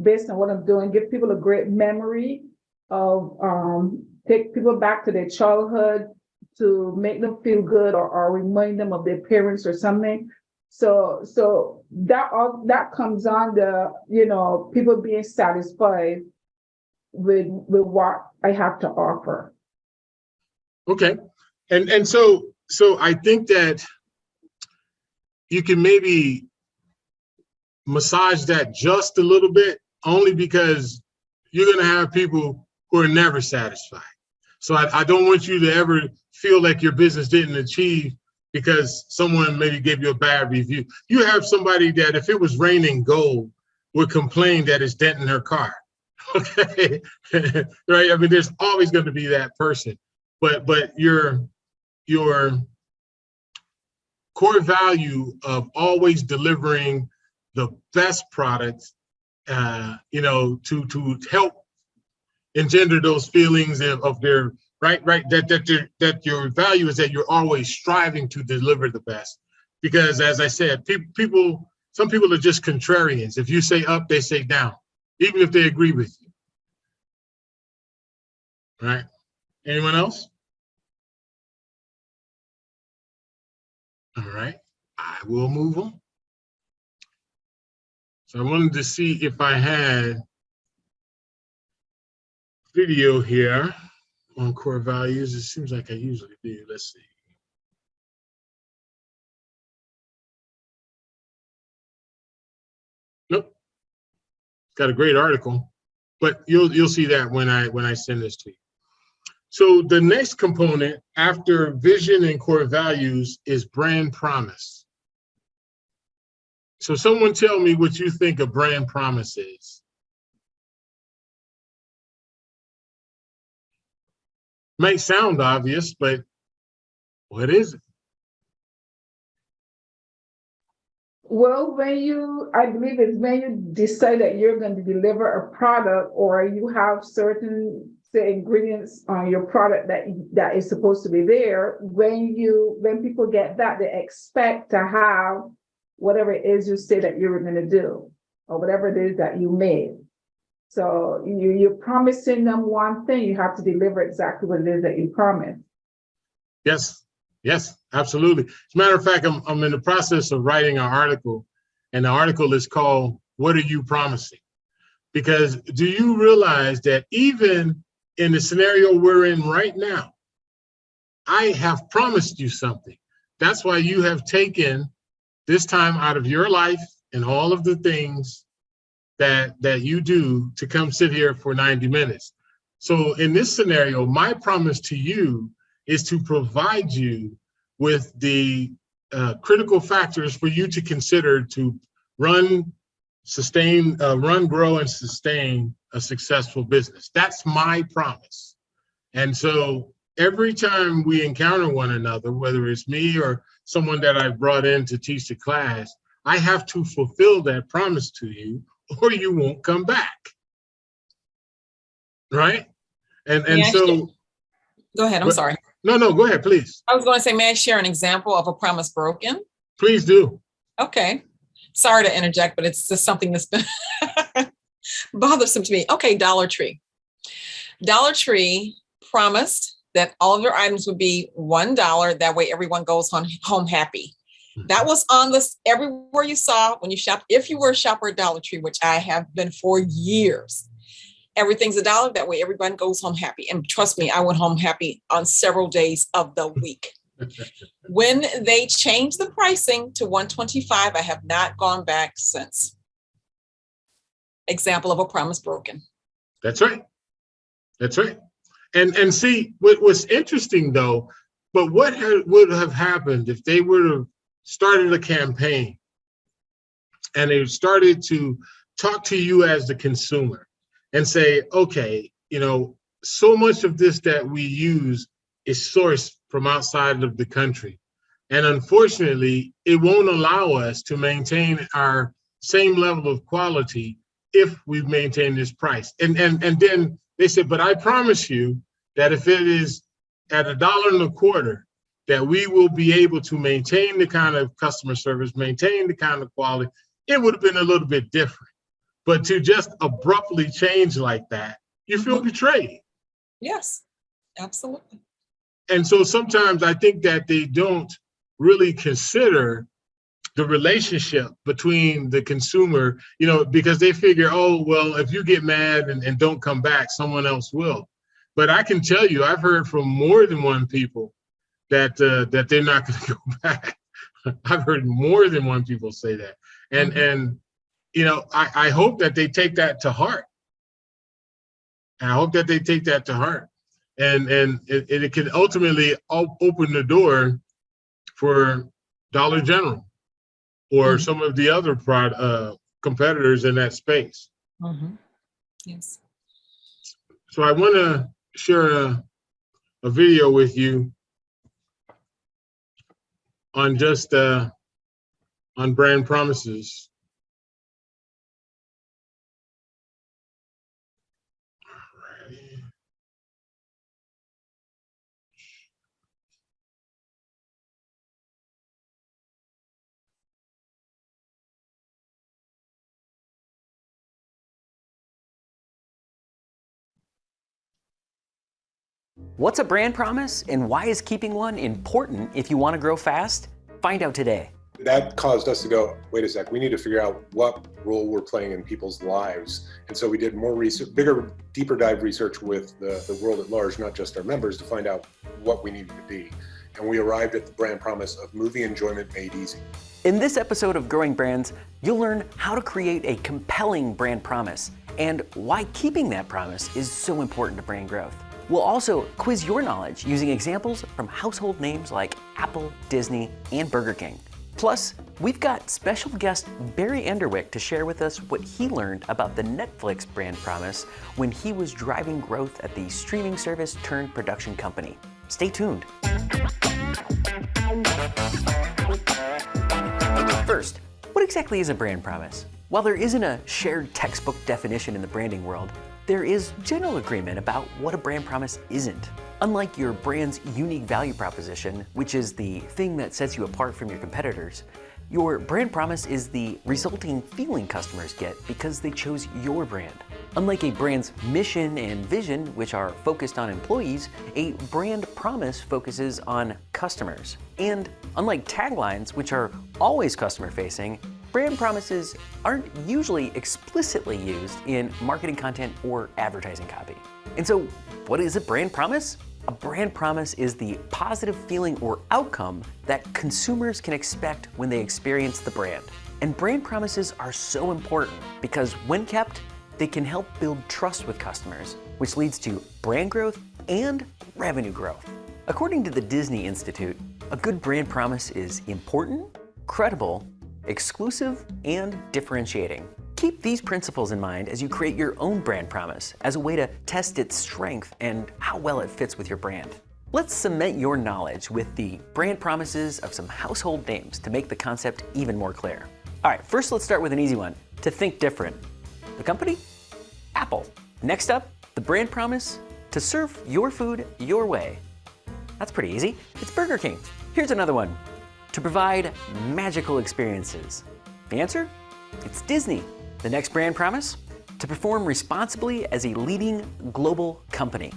based on what I'm doing, give people a great memory of, take people back to their childhood, to make them feel good, or remind them of their parents or something. So that comes on the, people being satisfied with what I have to offer. Okay. And so I think that you can maybe massage that just a little bit, only because you're going to have people who are never satisfied. So I don't want you to ever feel like your business didn't achieve because someone maybe gave you a bad review. You have somebody that if it was raining gold would complain that it's denting her car. Okay. Right. I mean, there's always going to be that person, but your core value of always delivering the best product, to help engender those feelings of their that your value is that you're always striving to deliver the best. Because as I said, some people are just contrarians. If you say up, they say down, even if they agree with you. Right? Anyone else? All right, I will move on. So I wanted to see if I had video here on core values. It seems like I usually do. Let's see. Nope. Got a great article, but you'll see that when I send this to you. So the next component after vision and core values is brand promise. So someone tell me what you think a brand promise is. Might sound obvious, but what is it? Well, I believe it's when you decide that you're going to deliver a product, or you have certain, say, ingredients on your product that is supposed to be there. When people get that, they expect to have whatever it is you say that you're going to do, or whatever it is that you made. So you're promising them one thing, you have to deliver exactly what it is that you promised. Yes, absolutely. As a matter of fact, I'm in the process of writing an article, and the article is called, "What Are You Promising?" Because do you realize that even in the scenario we're in right now, I have promised you something. That's why you have taken this time out of your life and all of the things that you do to come sit here for 90 minutes. So in this scenario, my promise to you is to provide you with the critical factors for you to consider to run, grow, and sustain a successful business. That's my promise. And so every time we encounter one another, whether it's me or someone that I've brought in to teach the class, I have to fulfill that promise to you, or you won't come back. Right? And so go ahead. I'm sorry. No, go ahead, please. I was going to say, may I share an example of a promise broken? Please do. Okay. Sorry to interject, but it's just something that's been bothersome to me. Okay, Dollar Tree. Dollar Tree promised that all of their items would be $1. That way everyone goes home happy. That was on this everywhere you saw when you shop. If you were a shopper at Dollar Tree, which I have been for years, everything's $1. That way everyone goes home happy. And trust me, I went home happy on several days of the week. When they changed the pricing to $1.25, I have not gone back since. Example of a promise broken. That's right. That's right. And see, what's interesting though, but what would have happened if they would have started a campaign and they started to talk to you as the consumer and say, okay, so much of this that we use is sourced from outside of the country. And unfortunately, it won't allow us to maintain our same level of quality if we maintain this price. And then they said, but I promise you that if it is at $1.25, that we will be able to maintain the kind of customer service, maintain the kind of quality. It would have been a little bit different. But to just abruptly change like that, you feel betrayed. Yes, absolutely. And so sometimes I think that they don't really consider the relationship between the consumer, because they figure, oh, well, if you get mad and don't come back, someone else will. But I can tell you, I've heard from more than one people that they're not going to go back. I've heard more than one people say that. And I hope that they take that to heart. And I hope that they take that to heart. And it can ultimately open the door for Dollar General or some of the other competitors in that space. Yes. So I want to share a video with you on just on brand promises. What's a brand promise and why is keeping one important if you want to grow fast? Find out today. That caused us to go, wait a sec, we need to figure out what role we're playing in people's lives. And so we did more research, bigger, deeper dive research with the world at large, not just our members, to find out what we needed to be. And we arrived at the brand promise of movie enjoyment made easy. In this episode of Growing Brands, you'll learn how to create a compelling brand promise and why keeping that promise is so important to brand growth. We'll also quiz your knowledge using examples from household names like Apple, Disney, and Burger King. Plus, we've got special guest Barry Enderwick to share with us what he learned about the Netflix brand promise when he was driving growth at the streaming service turned production company. Stay tuned. First, what exactly is a brand promise? While there isn't a shared textbook definition in the branding world, there is general agreement about what a brand promise isn't. Unlike your brand's unique value proposition, which is the thing that sets you apart from your competitors, your brand promise is the resulting feeling customers get because they chose your brand. Unlike a brand's mission and vision, which are focused on employees, a brand promise focuses on customers. And unlike taglines, which are always customer-facing, brand promises aren't usually explicitly used in marketing content or advertising copy. And so, what is a brand promise? A brand promise is the positive feeling or outcome that consumers can expect when they experience the brand. And brand promises are so important because when kept, they can help build trust with customers, which leads to brand growth and revenue growth. According to the Disney Institute, a good brand promise is important, credible, exclusive, and differentiating. Keep these principles in mind as you create your own brand promise as a way to test its strength and how well it fits with your brand. Let's cement your knowledge with the brand promises of some household names to make the concept even more clear. All right, first let's start with an easy one, to think different. The company? Apple. Next up, the brand promise, to serve your food your way. That's pretty easy. It's Burger King. Here's another one, to provide magical experiences. The answer? It's Disney. The next brand promise? To perform responsibly as a leading global company.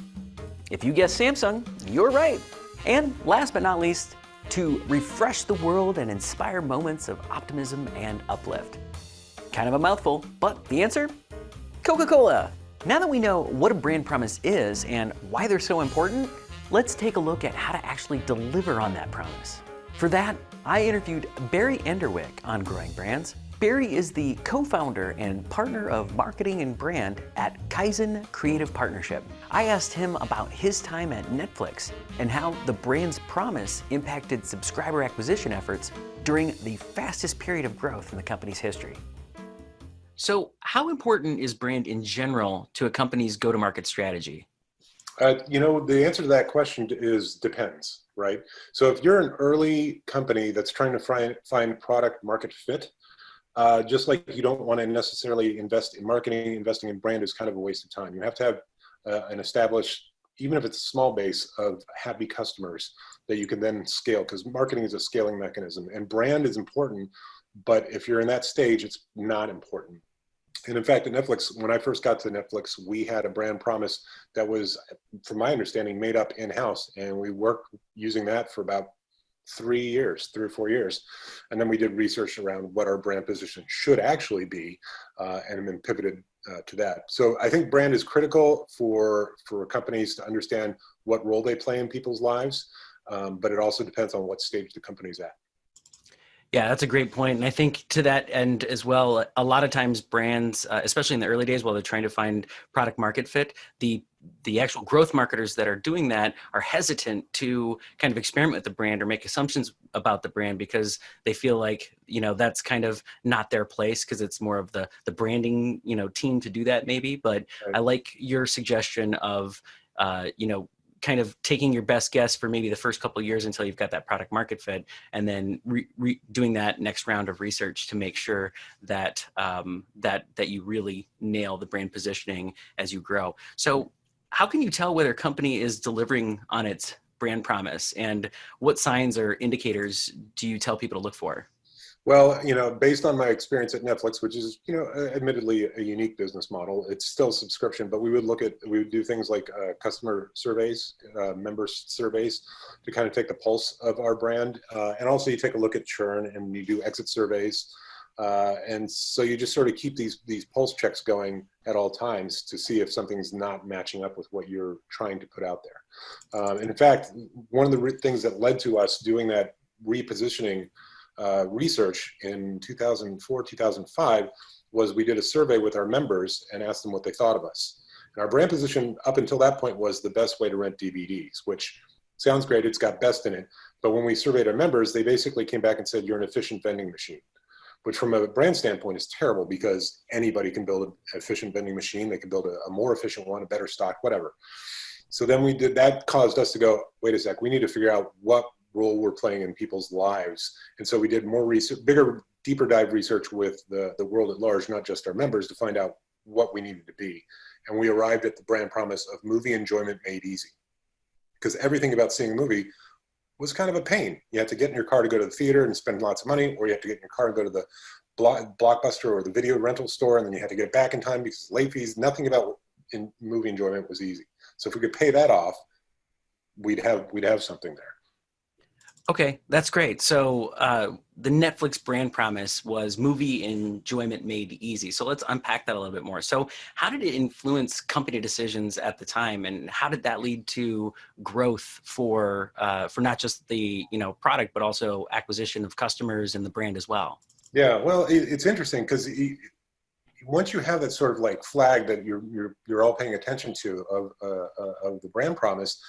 If you guessed Samsung, you're right. And last but not least, to refresh the world and inspire moments of optimism and uplift. Kind of a mouthful, but the answer? Coca-Cola. Now that we know what a brand promise is and why they're so important, let's take a look at how to actually deliver on that promise. For that, I interviewed Barry Enderwick on Growing Brands. Barry is the co-founder and partner of marketing and brand at Kaizen Creative Partnership. I asked him about his time at Netflix and how the brand's promise impacted subscriber acquisition efforts during the fastest period of growth in the company's history. So, how important is brand in general to a company's go-to-market strategy? The answer to that question is depends, right? So if you're an early company that's trying to find product market fit, just like you don't want to necessarily invest in marketing, investing in brand is kind of a waste of time. You have to have an established, even if it's a small base of happy customers that you can then scale, because marketing is a scaling mechanism and brand is important, but if you're in that stage, it's not important. And in fact, at Netflix, when I first got to Netflix, we had a brand promise that was, from my understanding, made up in-house. And we worked using that for about 3 or 4 years. And then we did research around what our brand position should actually be, and then pivoted to that. So I think brand is critical for companies to understand what role they play in people's lives, but it also depends on what stage the company's at. Yeah, that's a great point. And I think to that end as well, a lot of times brands, especially in the early days while they're trying to find product market fit, the actual growth marketers that are doing that are hesitant to kind of experiment with the brand or make assumptions about the brand because they feel like, that's kind of not their place because it's more of the branding, team to do that maybe. But Right. I like your suggestion of, kind of taking your best guess for maybe the first couple of years until you've got that product market fit, and then doing that next round of research to make sure that that you really nail the brand positioning as you grow. So how can you tell whether a company is delivering on its brand promise, and what signs or indicators do you tell people to look for? Well, based on my experience at Netflix, which is, admittedly a unique business model, it's still subscription, but we would do things like customer surveys, member surveys to kind of take the pulse of our brand. And also you take a look at churn and you do exit surveys. And so you just sort of keep these pulse checks going at all times to see if something's not matching up with what you're trying to put out there. And in fact, one of the things that led to us doing that repositioning research in 2004, 2005 was we did a survey with our members and asked them what they thought of us. And our brand position up until that point was the best way to rent DVDs, which sounds great, it's got best in it. But when we surveyed our members, they basically came back and said, you're an efficient vending machine, which from a brand standpoint is terrible because anybody can build an efficient vending machine. They can build a more efficient one, a better stock, whatever. So then that caused us to go, wait a sec, we need to figure out what role we're playing in people's lives. And so we did more research, bigger, deeper dive research with the world at large, not just our members, to find out what we needed to be. And we arrived at the brand promise of movie enjoyment made easy. Because everything about seeing a movie was kind of a pain. You had to get in your car to go to the theater and spend lots of money, or you had to get in your car and go to the Blockbuster or the video rental store, and then you had to get back in time because late fees. Nothing about movie enjoyment was easy. So if we could pay that off, we'd have something there. Okay, that's great. So the Netflix brand promise was movie enjoyment made easy. So let's unpack that a little bit more. So how did it influence company decisions at the time, and how did that lead to growth for not just the product, but also acquisition of customers and the brand as well? Yeah, well, it's interesting because once you have that sort of like flag that you're all paying attention to of the brand promise,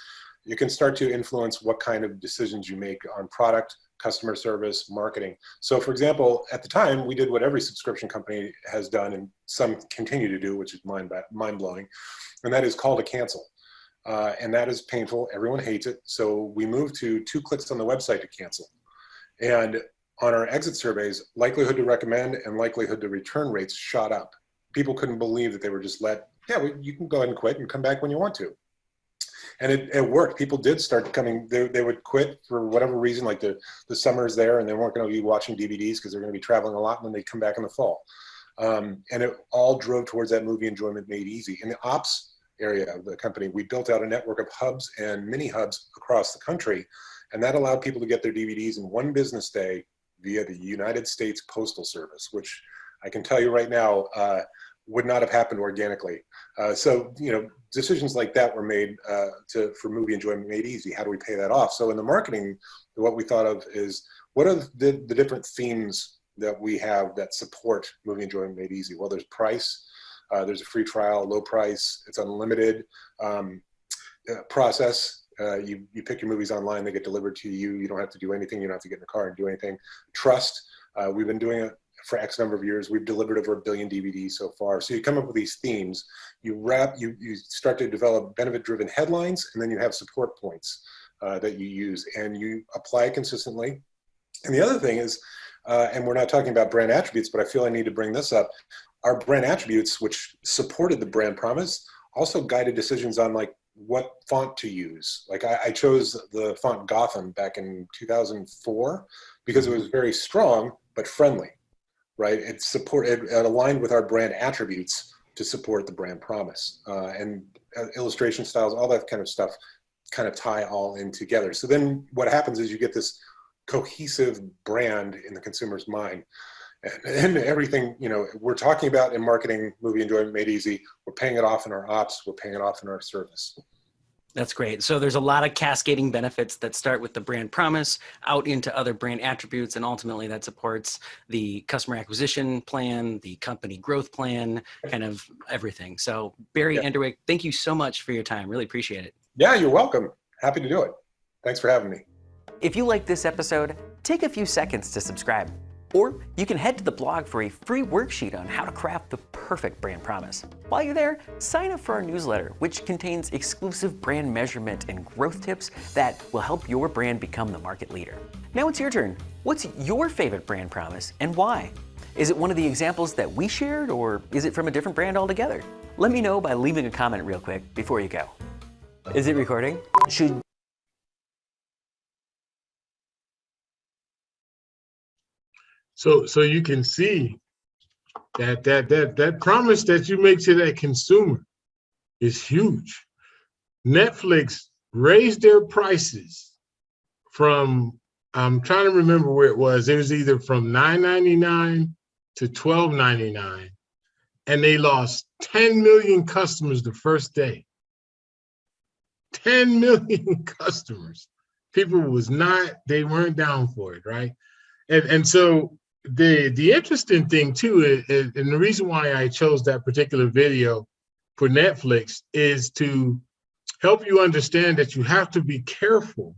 you can start to influence what kind of decisions you make on product, customer service, marketing. So for example, at the time, we did what every subscription company has done, and some continue to do, which is mind-blowing, and that is call to cancel. And that is painful. Everyone hates it. So we moved to 2 clicks on the website to cancel. And on our exit surveys, likelihood to recommend and likelihood to return rates shot up. People couldn't believe that they were just you can go ahead and quit and come back when you want to. And it worked. People did start coming. They would quit for whatever reason, like the summer's there and they weren't going to be watching DVDs because they're going to be traveling a lot, and then they'd come back in the fall. And it all drove towards that movie enjoyment made easy. In the ops area of the company, we built out a network of hubs and mini hubs across the country, and that allowed people to get their DVDs in one business day via the United States Postal Service, which I can tell you right now would not have happened organically. So decisions like that were made for movie enjoyment made easy. How do we pay that off? So in the marketing, what we thought of is, what are the different themes that we have that support movie enjoyment made easy? Well, there's price, there's a free trial, low price, it's unlimited. Process, you pick your movies online, they get delivered to you. You don't have to do anything. You don't have to get in the car and do anything. Trust, we've been doing it for X number of years. We've delivered over 1 billion DVDs so far. So you come up with these themes, you start to develop benefit-driven headlines, and then you have support points that you use, and you apply consistently. And the other thing is, and we're not talking about brand attributes, but I feel I need to bring this up. Our brand attributes, which supported the brand promise, also guided decisions on like what font to use. Like I chose the font Gotham back in 2004 because it was very strong but friendly, right? It aligned with our brand attributes to support the brand promise, and illustration styles, all that kind of stuff kind of tie all in together. So then what happens is you get this cohesive brand in the consumer's mind. And everything, you know, we're talking about in marketing, Movie Enjoyment Made Easy, we're paying it off in our ops, we're paying it off in our service. That's great. So there's a lot of cascading benefits that start with the brand promise out into other brand attributes, and ultimately that supports the customer acquisition plan, the company growth plan, kind of everything. So Barry Enderwick, thank you so much for your time. Really appreciate it. Yeah, you're welcome. Happy to do it. Thanks for having me. If you like this episode, take a few seconds to subscribe. Or you can head to the blog for a free worksheet on how to craft the perfect brand promise. While you're there, sign up for our newsletter, which contains exclusive brand measurement and growth tips that will help your brand become the market leader. Now it's your turn. What's your favorite brand promise and why? Is it one of the examples that we shared, or is it from a different brand altogether? Let me know by leaving a comment real quick before you go. Is it recording? So you can see that promise that you make to that consumer is huge. Netflix raised their prices from, I'm trying to remember where it was either from $9.99 to $12.99, and they lost 10 million customers the first day. 10 million customers. People they weren't down for it, right? And so the interesting thing too is, and the reason why I chose that particular video for Netflix is to help you understand that you have to be careful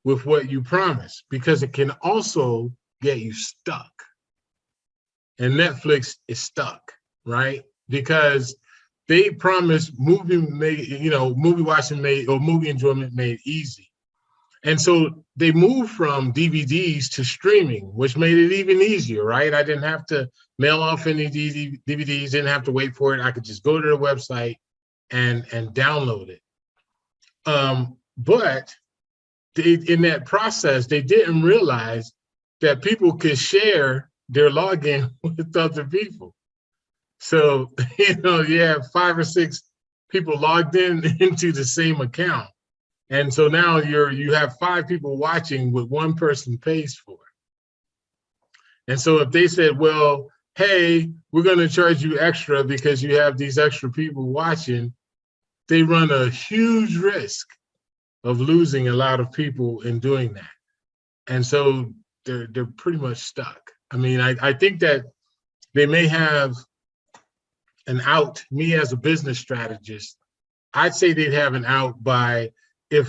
with what you promise, because it can also get you stuck. And Netflix is stuck, right? Because they promised movie watching made, or movie enjoyment made easy. And so they moved from DVDs to streaming, which made it even easier, right? I didn't have to mail off any DVDs, didn't have to wait for it. I could just go to the website and download it. But in that process, they didn't realize that people could share their login with other people. So, you have 5 or 6 people logged into the same account. And so now you have 5 people watching what one person pays for. And so if they said, well, hey, we're going to charge you extra because you have these extra people watching, they run a huge risk of losing a lot of people in doing that. And so they're pretty much stuck. I mean, I think that they may have an out. Me as a business strategist, I'd say they'd have an out by,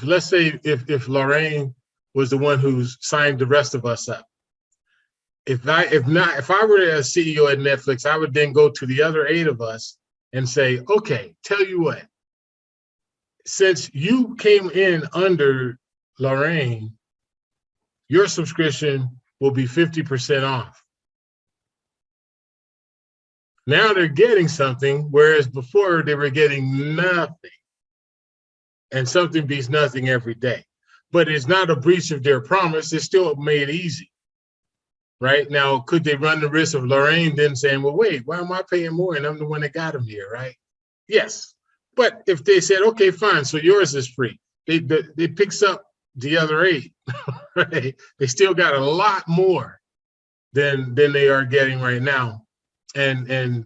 let's say if Lorraine was the one who signed the rest of us up. If I were a CEO at Netflix, I would then go to the other 8 of us and say, okay, tell you what, since you came in under Lorraine, your subscription will be 50% off. Now they're getting something, whereas before they were getting nothing. And something beats nothing every day. But it's not a breach of their promise. It's still made easy. Right? Now, could they run the risk of Lorraine then saying, well, wait, why am I paying more? And I'm the one that got them here, right? Yes. But if they said, okay, fine, so yours is free, it picks up the other 8, right? They still got a lot more than they are getting right now. And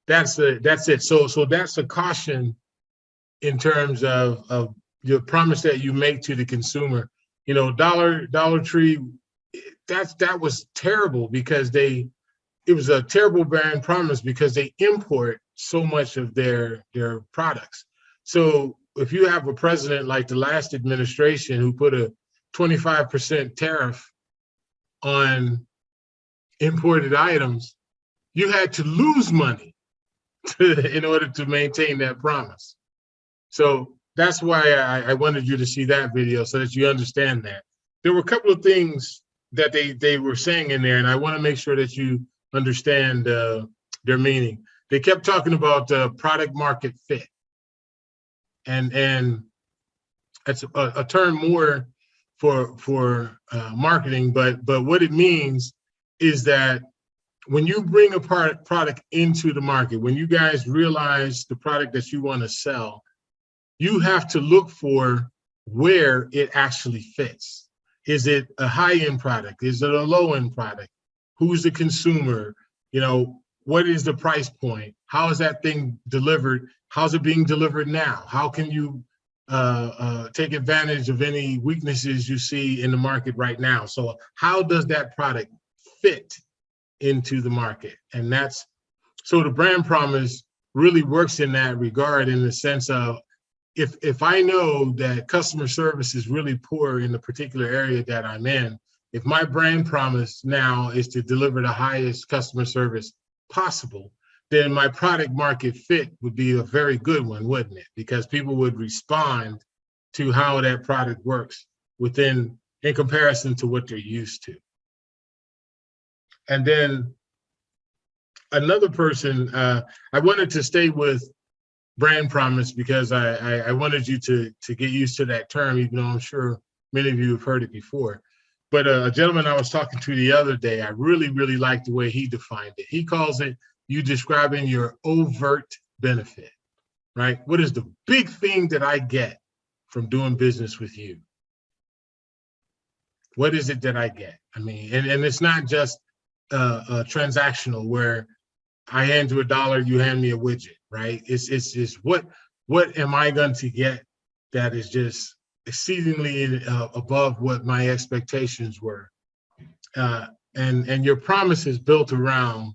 that's it. So that's a caution in terms of your promise that you make to the consumer. Dollar Tree, that was terrible because it was a terrible brand promise because they import so much of their products. So if you have a president like the last administration who put a 25% tariff on imported items, you had to lose money in order to maintain that promise. So that's why I wanted you to see that video so that you understand that. There were a couple of things that they were saying in there, and I want to make sure that you understand their meaning. They kept talking about product market fit. And it's a term more for marketing, but what it means is that when you bring a product into the market, when you guys realize the product that you want to sell, you have to look for where it actually fits. Is it a high-end product? Is it a low-end product? Who's the consumer? You know, what is the price point? How is that thing delivered? How's it being delivered now? How can you take advantage of any weaknesses you see in the market right now? So how does that product fit into the market? And that's, so the brand promise really works in that regard, in the sense of, if I know that customer service is really poor in the particular area that I'm in, if my brand promise now is to deliver the highest customer service possible, then my product market fit would be a very good one, wouldn't it? Because people would respond to how that product works in comparison to what they're used to. And then another person, I wanted to stay with brand promise because I wanted you to get used to that term, even though I'm sure many of you have heard it before. But a gentleman I was talking to the other day, I really, really liked the way he defined it. He calls it you describing your overt benefit, right? What is the big thing that I get from doing business with you? What is it that I get? I mean, and it's not just transactional where I hand you $1, you hand me a widget, right? It's what am I going to get that is just exceedingly above what my expectations were, and your promise is built around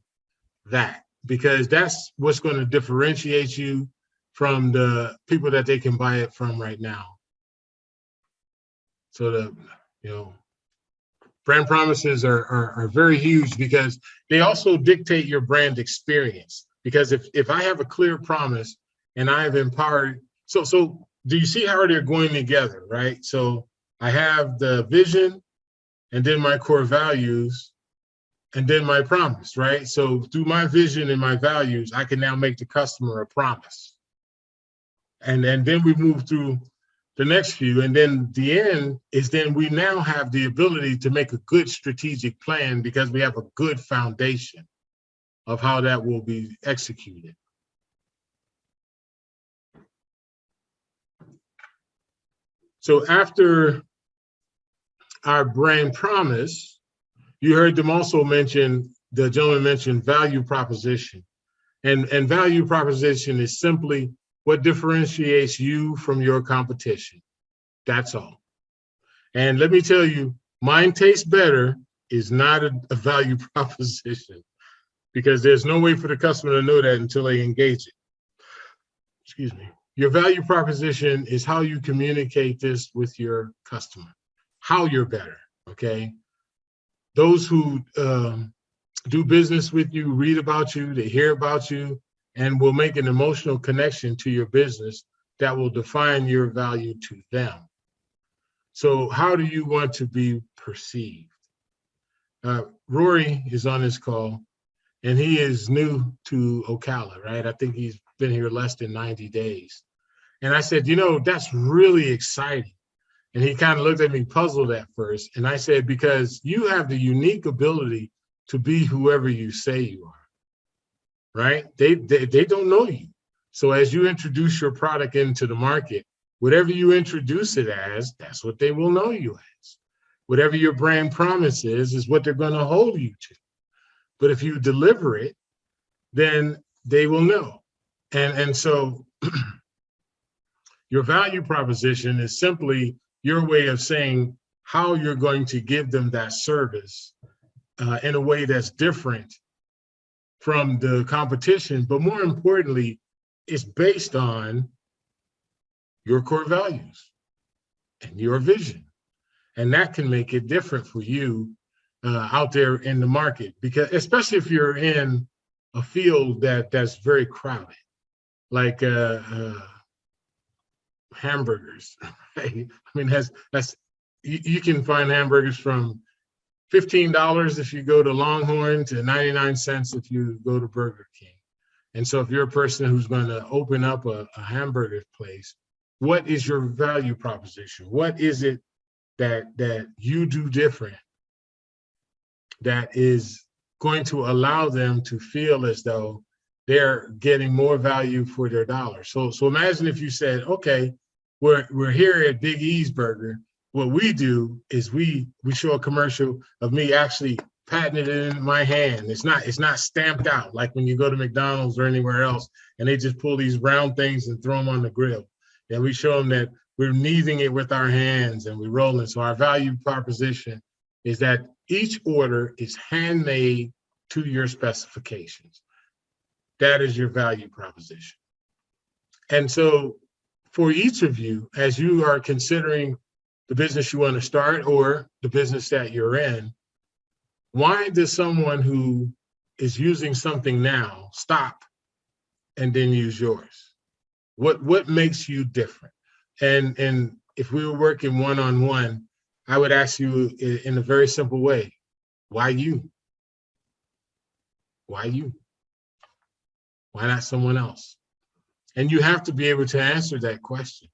that, because that's what's going to differentiate you from the people that they can buy it from right now. So brand promises are very huge because they also dictate your brand experience. Because if I have a clear promise and I've empowered, so do you see how they're going together, right? So I have the vision and then my core values and then my promise, right? So through my vision and my values, I can now make the customer a promise. And then we move through the next few, and then the end is then we now have the ability to make a good strategic plan because we have a good foundation of how that will be executed. So after our brand promise, you heard them also mention, the gentleman mentioned value proposition. And value proposition is simply what differentiates you from your competition. That's all. And let me tell you, mine tastes better is not a value proposition, because there's no way for the customer to know that until they engage it. Excuse me. Your value proposition is how you communicate this with your customer, how you're better, okay? Those who do business with you, read about you, they hear about you, and will make an emotional connection to your business that will define your value to them. So how do you want to be perceived? Rory is on this call, and he is new to Ocala, right? I think he's been here less than 90 days. And I said, that's really exciting. And he kind of looked at me puzzled at first. And I said, because you have the unique ability to be whoever you say you are, right? They don't know you. So as you introduce your product into the market, whatever you introduce it as, that's what they will know you as. Whatever your brand promise is what they're going to hold you to. But if you deliver it, then they will know. And so your value proposition is simply your way of saying how you're going to give them that service in a way that's different from the competition, but more importantly, it's based on your core values and your vision. And that can make it different for you out there in the market, because especially if you're in a field that's very crowded, like hamburgers, right? I mean, you can find hamburgers from $15 if you go to Longhorn to 99 cents if you go to Burger King. And so if you're a person who's going to open up a hamburger place, what is your value proposition? What is it that you do different that is going to allow them to feel as though they're getting more value for their dollar. So imagine if you said, okay, we're here at Big E's Burger. What we do is we show a commercial of me actually patting it in my hand. It's not stamped out like when you go to McDonald's or anywhere else and they just pull these round things and throw them on the grill. And we show them that we're kneading it with our hands and we're rolling. So our value proposition is that each order is handmade to your specifications. That is your value proposition. And so for each of you, as you are considering the business you want to start or the business that you're in, why does someone who is using something now stop and then use yours? What makes you different? And if we were working one-on-one, I would ask you in a very simple way, why you? Why you? Why not someone else? And you have to be able to answer that question.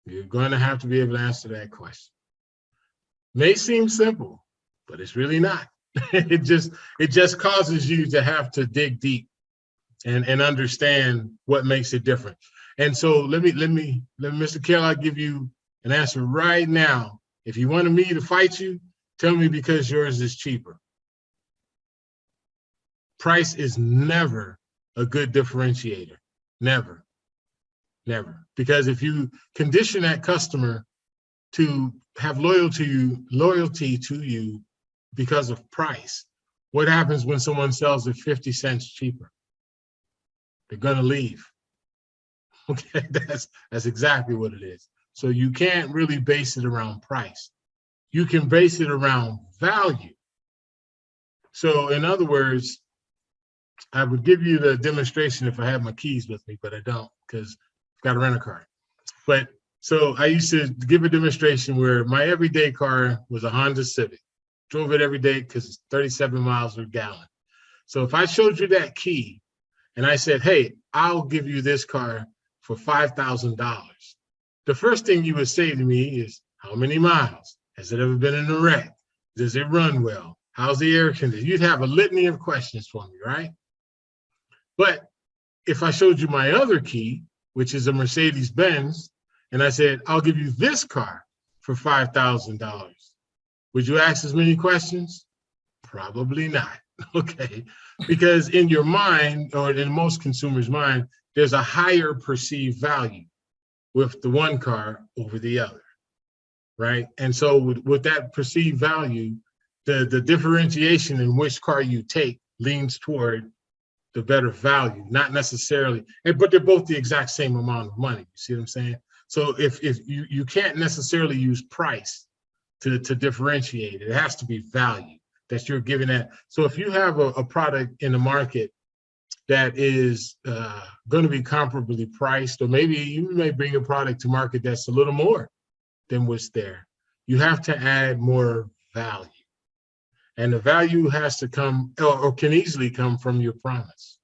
You're going to have to be able to answer that question. May seem simple, but it's really not. It just causes you to have to dig deep and understand what makes it different. And so let me, Mr. Carroll, I'll give you an answer right now. If you wanted me to fight you, tell me because yours is cheaper. Price is never a good differentiator. Never, never. Because if you condition that customer to have loyalty to you because of price, what happens when someone sells it 50 cents cheaper? They're gonna leave. Okay, that's exactly what it is. So you can't really base it around price. You can base it around value. So in other words, I would give you the demonstration if I had my keys with me, but I don't because I've got to rent a car. But so I used to give a demonstration where my everyday car was a Honda Civic. Drove it every day because it's 37 miles per gallon. So if I showed you that key and I said, hey, I'll give you this car for $5,000. The first thing you would say to me is, how many miles? Has it ever been in a wreck? Does it run well? How's the air conditioning? You'd have a litany of questions for me, right? But if I showed you my other key, which is a Mercedes-Benz, and I said, I'll give you this car for $5,000, would you ask as many questions? Probably not, okay? Because in your mind, or in most consumers' mind, there's a higher perceived value with the one car over the other, right? And so with that perceived value, the differentiation in which car you take leans toward the better value, not necessarily, but they're both the exact same amount of money. You see what I'm saying? So if you can't necessarily use price to differentiate, it has to be value that you're giving that. So if you have a product in the market that is going to be comparably priced, or maybe you may bring a product to market that's a little more than what's there, you have to add more value. And the value has to come, or can easily come from your promise,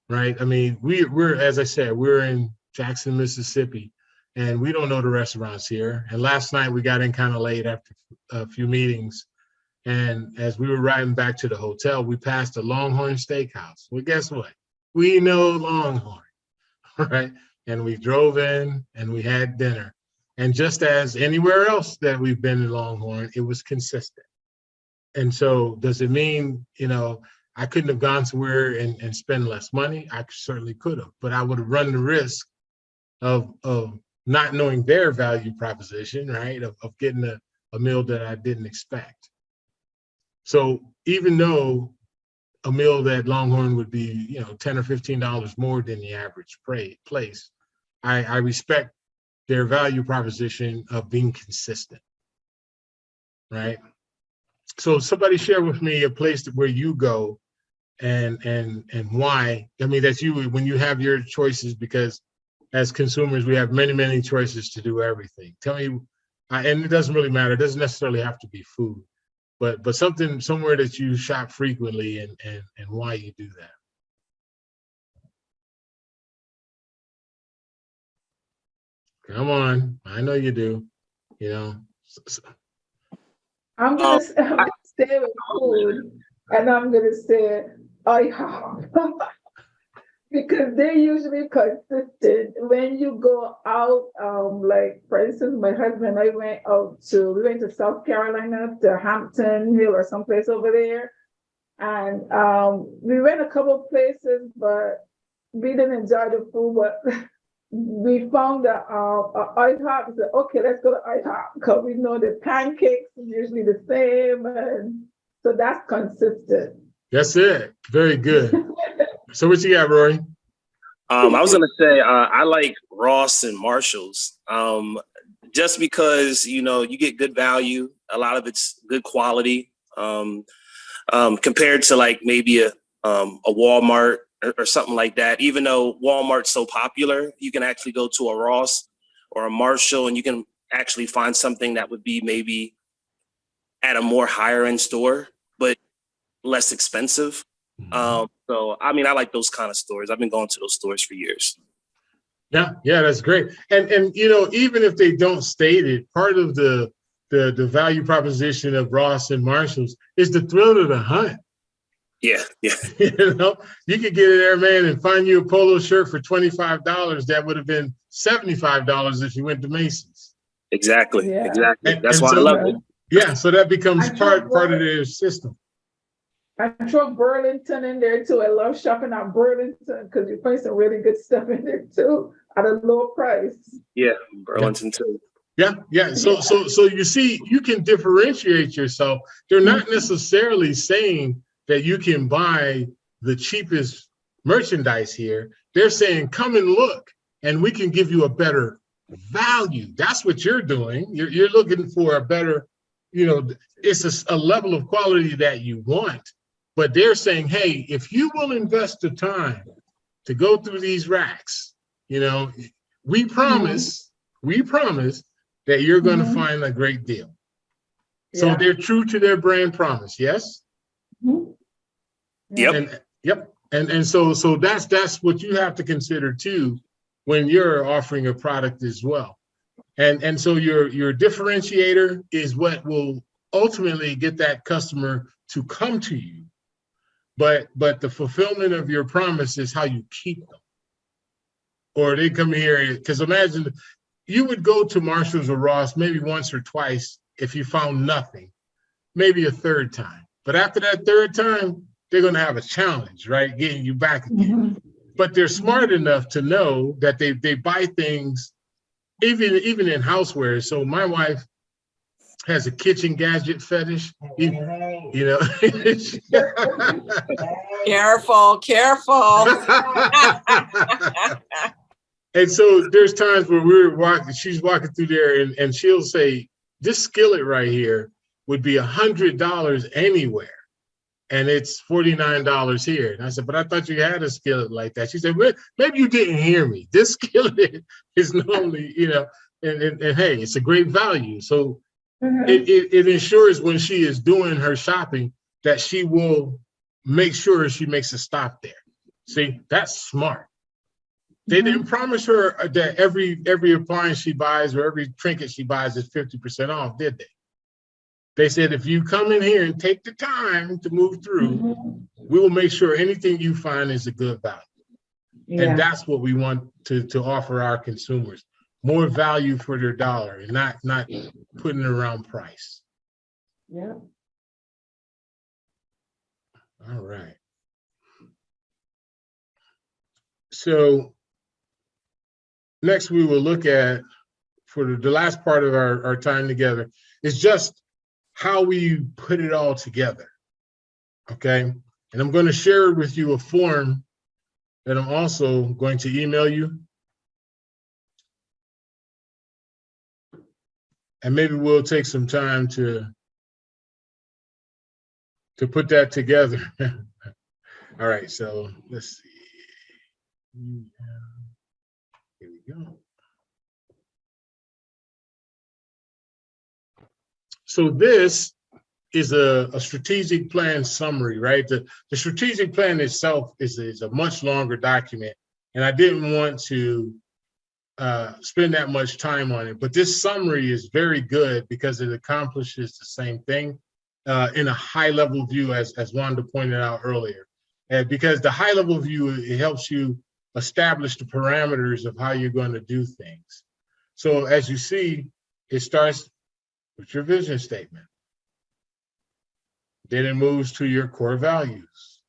right? I mean, we're, as I said, we're in Jackson, Mississippi, and we don't know the restaurants here. And last night we got in kind of late after a few meetings. And as we were riding back to the hotel, we passed a Longhorn Steakhouse. Well, guess what? We know Longhorn, right? And we drove in and we had dinner. And just as anywhere else that we've been in Longhorn, it was consistent. And so does it mean, I couldn't have gone somewhere and spend less money? I certainly could have, but I would have run the risk of not knowing their value proposition, right? Of getting a meal that I didn't expect. So even though a meal at Longhorn would be, $10 or $15 more than the average place, I respect their value proposition of being consistent, right? So somebody share with me a place where you go and why. I mean, that's you when you have your choices, because as consumers, we have many, many choices to do everything. Tell me, and it doesn't really matter. It doesn't necessarily have to be food, but something somewhere that you shop frequently and why you do that. Come on, I know you do, I'm gonna stay with food, and I'm gonna say IHOP. Because they're usually consistent. When you go out, like for instance, my husband and I we went to South Carolina, to Hampton Hill or someplace over there. And we went a couple places, but we didn't enjoy the food, but we found that IHOP. We said, okay, let's go to IHOP because we know the pancakes is usually the same. And so that's consistent. That's it. Very good. So what you got, Rory? I was gonna say I like Ross and Marshalls, just because you get good value. A lot of it's good quality compared to like maybe a Walmart or something like that. Even though Walmart's so popular, you can actually go to a Ross or a Marshall and you can actually find something that would be maybe at a more higher end store, but less expensive. So, I mean, I like those kind of stores. I've been going to those stores for years. Yeah, that's great. And even if they don't state it, part of the value proposition of Ross and Marshalls is the thrill of the hunt. Yeah. You could get in there, man, and find you a polo shirt for $25 that would have been $75 if you went to Macy's. Exactly. Exactly. That's why so, I love it. Yeah, so that becomes part of their system. I throw Burlington in there too. I love shopping at Burlington because you find some really good stuff in there too at a low price. Yeah, Burlington too. Yeah. So you see, you can differentiate yourself. They're not necessarily saying that you can buy the cheapest merchandise here. They're saying, come and look, and we can give you a better value. That's what you're doing. You're looking for a better, it's a level of quality that you want. But they're saying, hey, if you will invest the time to go through these racks, we promise that you're going to find a great deal. So they're true to their brand promise. Yes. Yep. And so that's what you have to consider too when you're offering a product as well. And so your differentiator is what will ultimately get that customer to come to you. But the fulfillment of your promise is how you keep them. Or they come here, because imagine you would go to Marshalls or Ross maybe once or twice if you found nothing, maybe a third time. But after that third time, they're going to have a challenge, right? Getting you back again. But they're smart enough to know that they buy things, even in housewares. So my wife has a kitchen gadget fetish, Careful. And so there's times where she's walking through there and she'll say, this skillet right here would be $100 anywhere. And it's $49 here. And I said, but I thought you had a skillet like that. She said, well, maybe you didn't hear me. This skillet is normally, and hey, it's a great value. So it ensures when she is doing her shopping that she will make sure she makes a stop there. See, that's smart. They didn't promise her that every appliance she buys or every trinket she buys is 50% off, did they? They said, if you come in here and take the time to move through, we will make sure anything you find is a good value. And that's what we want to offer our consumers. More value for their dollar and not putting it around price. Yeah. All right. So next we will look at, for the last part of our time together, is just how we put it all together, okay? And I'm going to share with you a form that I'm also going to email you. And maybe we'll take some time to put that together. All right, so let's see. Here we go. So this is a strategic plan summary, right? The strategic plan itself is a much longer document, and I didn't want to spend that much time on it. But this summary is very good because it accomplishes the same thing. in a high level view, as Wanda pointed out earlier. And because the high level view, it helps you establish the parameters of how you're going to do things. So as you see, it starts with your vision statement. Then it moves to your core values.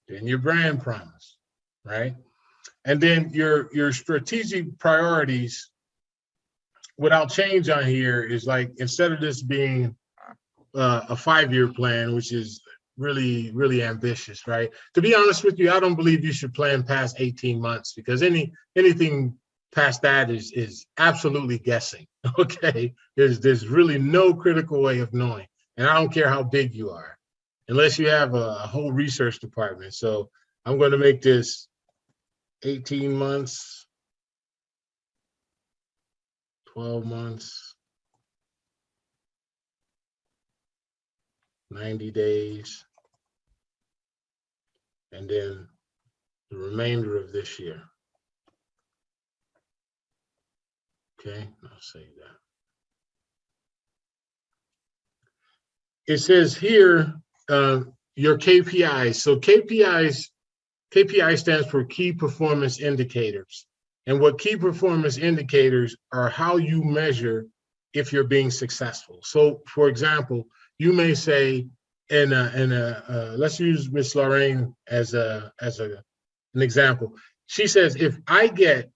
Then your brand promise, right? And then your strategic priorities, what I'll change on here is, like, instead of this being a 5-year plan, which is really, really ambitious, right? To be honest with you, I don't believe you should plan past 18 months, because anything past that is absolutely guessing, okay? There's really no critical way of knowing. And I don't care how big you are, unless you have a whole research department. So I'm going to make this 18 months, 12 months, 90 days, and then the remainder of this year. Okay, I'll save that. It says here, your KPIs. So KPI stands for key performance indicators. And what key performance indicators are, how you measure if you're being successful. So for example, you may say, let's use Miss Lorraine as an example. She says, if I get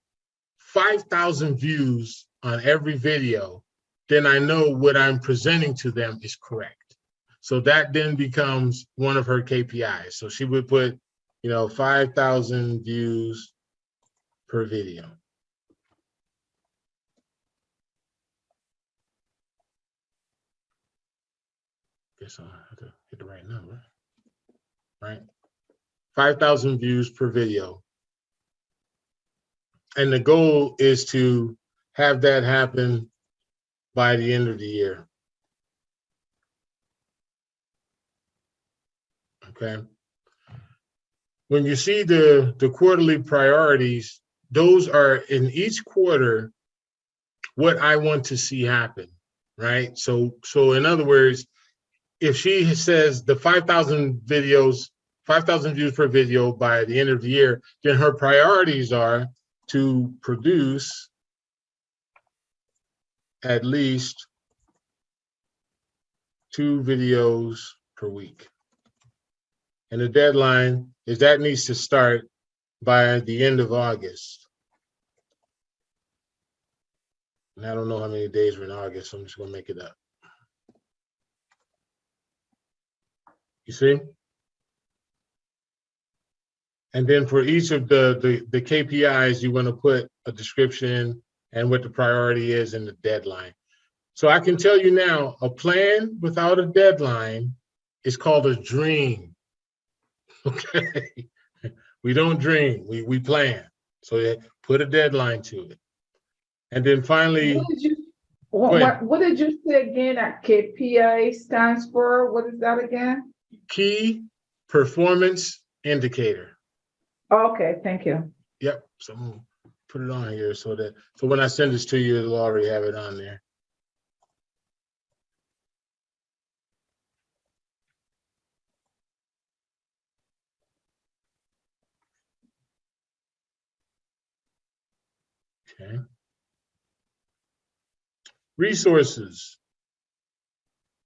5,000 views on every video, then I know what I'm presenting to them is correct. So that then becomes one of her KPIs. So she would put, 5,000 views per video. Guess I'll have to hit the right number, right? 5,000 views per video. And the goal is to have that happen by the end of the year. Okay. When you see the quarterly priorities, those are in each quarter what I want to see happen, right? So in other words, if she says the 5,000 views per video by the end of the year, then her priorities are to produce at least 2 videos per week. And the deadline is that needs to start by the end of August. And I don't know how many days we're in August, so I'm just gonna make it up. You see? And then for each of the KPIs, you want to put a description and what the priority is and the deadline. So I can tell you now, a plan without a deadline is called a dream. Okay, we don't dream, we plan. So put a deadline to it. And then finally, what did you say again that KPI stands for? What is that again? Key performance indicator. Okay, thank you. Yep, so I'm gonna put it on here so when I send this to you, it'll already have it on there. Okay. Resources.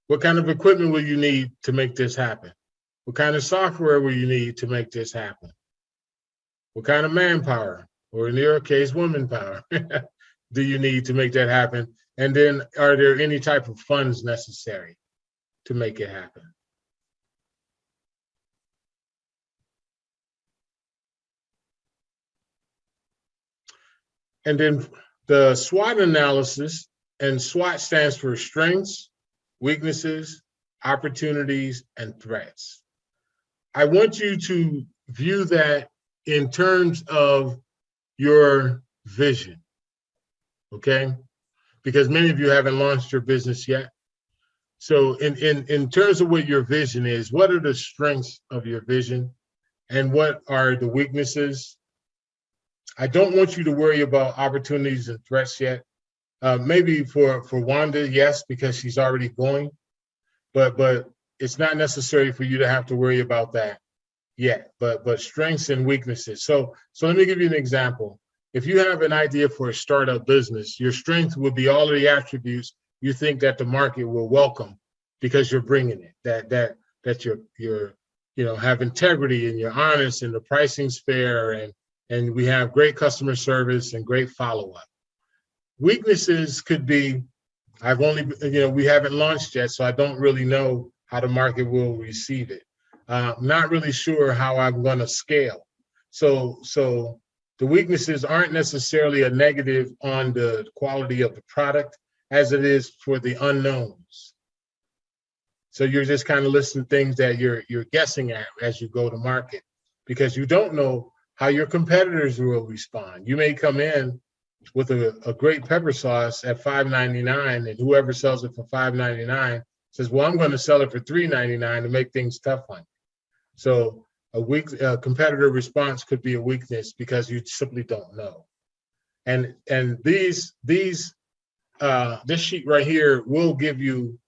What kind of equipment will you need to make this happen? What kind of software will you need to make this happen? What kind of manpower, or in your case, woman power, do you need to make that happen? And then are there any type of funds necessary to make it happen? And then the SWOT analysis, and SWOT stands for strengths, weaknesses, opportunities, and threats. I want you to view that in terms of your vision, okay? Because many of you haven't launched your business yet. So in terms of what your vision is, what are the strengths of your vision and what are the weaknesses? I don't want you to worry about opportunities and threats yet. Maybe for Wanda, yes, because she's already going but it's not necessary for you to have to worry about that yet. But strengths and weaknesses. So let me give you an example. If you have an idea for a startup business, your strength would be all of the attributes you think that the market will welcome because you're bringing it. That you're have integrity and you're honest and the pricing's fair and we have great customer service and great follow-up. Weaknesses could be, we haven't launched yet, so I don't really know how the market will receive it. Not really sure how I'm going to scale. So the weaknesses aren't necessarily a negative on the quality of the product as it is for the unknowns. So you're just kind of listing things that you're guessing at as you go to market because you don't know how your competitors will respond. You may come in with a great pepper sauce at $5.99 and whoever sells it for $5.99 says, well, I'm going to sell it for $3.99 to make things tough on you. So a competitor response could be a weakness because you simply don't know. And this sheet right here will give you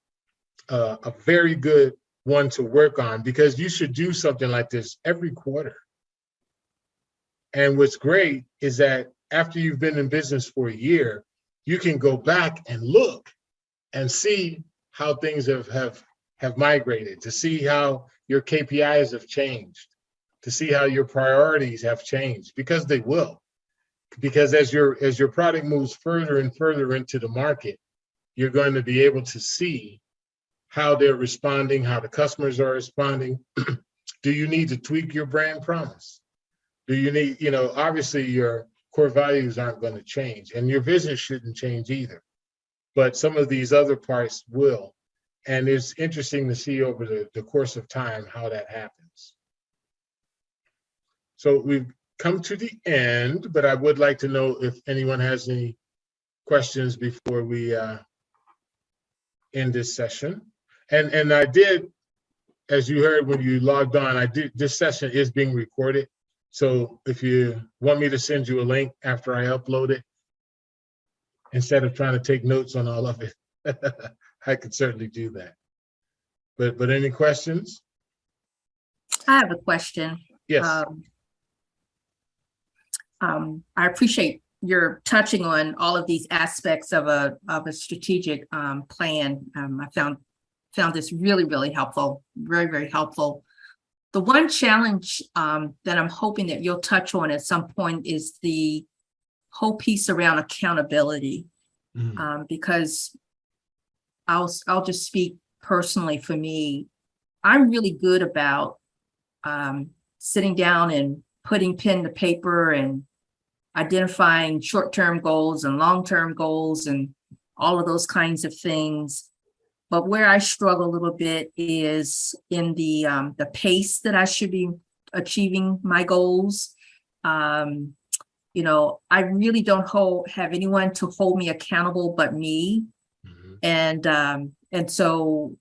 a very good one to work on because you should do something like this every quarter. And what's great is that after you've been in business for a year, you can go back and look and see how things have migrated, to see how your KPIs have changed, to see how your priorities have changed, because they will. Because as your product moves further and further into the market, you're going to be able to see how they're responding, how the customers are responding. Do you need to tweak your brand promise? Do you need, obviously your core values aren't going to change and your vision shouldn't change either. But some of these other parts will. And it's interesting to see over the course of time how that happens. So we've come to the end, but I would like to know if anyone has any questions before we end this session. And I did, as you heard when you logged on, this session is being recorded. So if you want me to send you a link after I upload it, instead of trying to take notes on all of it, I could certainly do that. But any questions? I have a question. Yes. I appreciate your touching on all of these aspects of a strategic plan. I found this really, really helpful, very, very helpful. The one challenge that I'm hoping that you'll touch on at some point is the whole piece around accountability, because I'll just speak personally for me. I'm really good about sitting down and putting pen to paper and identifying short-term goals and long-term goals and all of those kinds of things. But where I struggle a little bit is in the pace that I should be achieving my goals. I really don't have anyone to hold me accountable but me. And so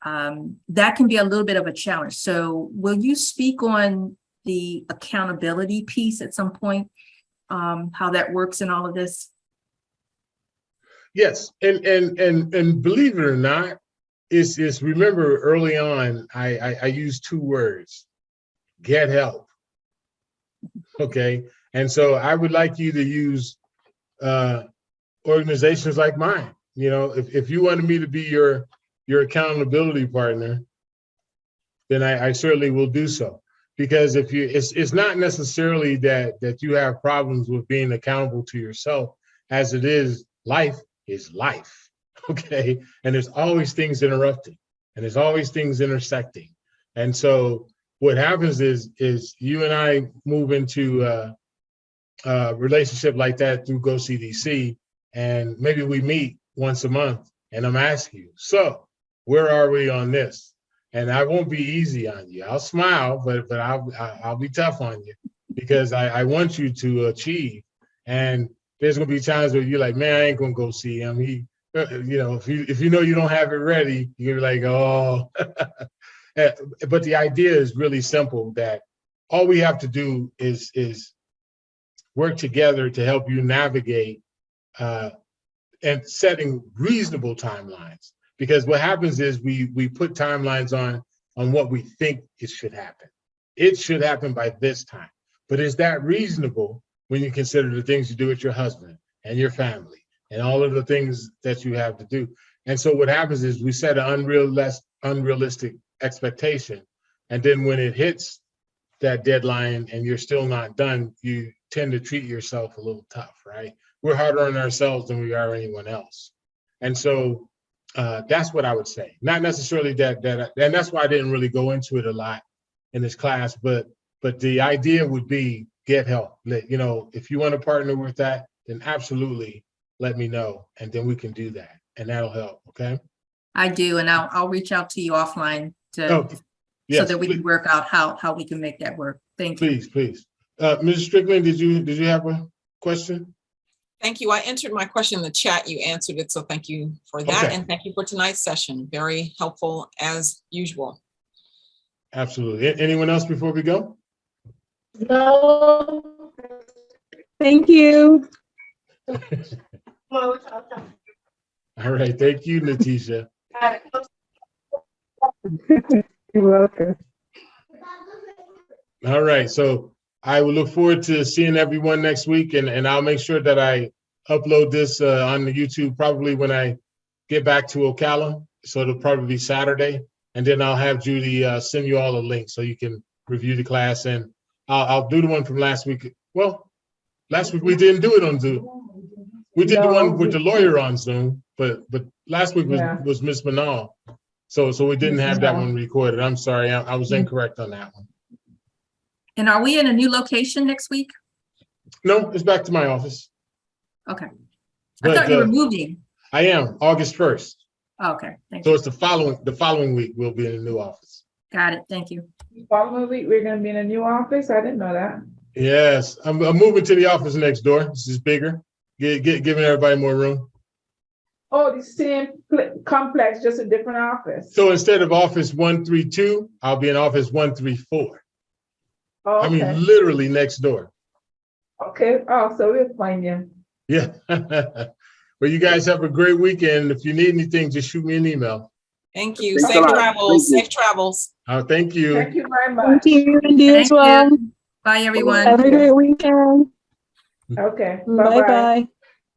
that can be a little bit of a challenge. So will you speak on the accountability piece at some point, how that works in all of this? Yes, and believe it or not, is remember early on, I used two words: get help. Okay, and so I would like you to use organizations like mine. If you wanted me to be your accountability partner, then I certainly will do so. Because it's not necessarily that you have problems with being accountable to yourself, as it is life. Is life, okay? And there's always things interrupting, and there's always things intersecting. And so what happens is you and I move into a relationship like that through GoCDC, and maybe we meet once a month, and I'm asking you, so where are we on this? And I won't be easy on you. I'll smile, but I'll be tough on you because I want you to achieve. And there's gonna be times where you're like, man, I ain't gonna go see him. If you know you don't have it ready, you're like, oh. But the idea is really simple, that all we have to do is work together to help you navigate and setting reasonable timelines. Because what happens is we put timelines on what we think it should happen. It should happen by this time. But is that reasonable when you consider the things you do with your husband and your family and all of the things that you have to do? And so what happens is we set an unrealistic expectation. And then when it hits that deadline and you're still not done, you tend to treat yourself a little tough, right? We're harder on ourselves than we are anyone else. And so that's what I would say. Not necessarily that, and that's why I didn't really go into it a lot in this class, but the idea would be get help. If you want to partner with that, then absolutely let me know, and then we can do that, and that'll help, okay? I do, and I'll reach out to you offline Oh, so yes, that we can work out how we can make that work. Thank you. please. Mrs. Strickland, did you have a question? Thank you. I entered my question in the chat. You answered it. So thank you for that. Okay. And thank you for tonight's session. Very helpful as usual. Absolutely. Anyone else before we go? No. Thank you. All right. Thank you, Letitia. You're welcome. All right. So I will look forward to seeing everyone next week, and I'll make sure that I upload this on the YouTube probably when I get back to Ocala. So it'll probably be Saturday, and then I'll have Judy send you all a link so you can review the class, and I'll do the one from last week. Well, last week we didn't do it on Zoom. We did the one with the lawyer on Zoom, but last week was Miss Manal. So we didn't have that one recorded. I'm sorry, I was incorrect on that one. And are we in a new location next week? No, it's back to my office. Okay. I But, thought you were moving. I am, August 1st. Okay, thank So you. it's the following week we'll be in the new office. Got it. Thank you. Following week, we're gonna be in a new office. I didn't know that. Yes, I'm moving to the office next door. This is bigger, giving everybody more room. Oh, the same complex, just a different office. So instead of office 132, I'll be in office 134. Oh, I okay. mean, literally next door. Okay. Oh, so we'll find you. Yeah. Well, you guys have a great weekend. If you need anything, just shoot me an email. Thank you. Thanks a Safe lot. travels. Safe travels. Thank you. Thank you very much. Thank you, Andy, as Thank well. you. Bye, everyone. Have a great weekend. Okay. Bye-bye.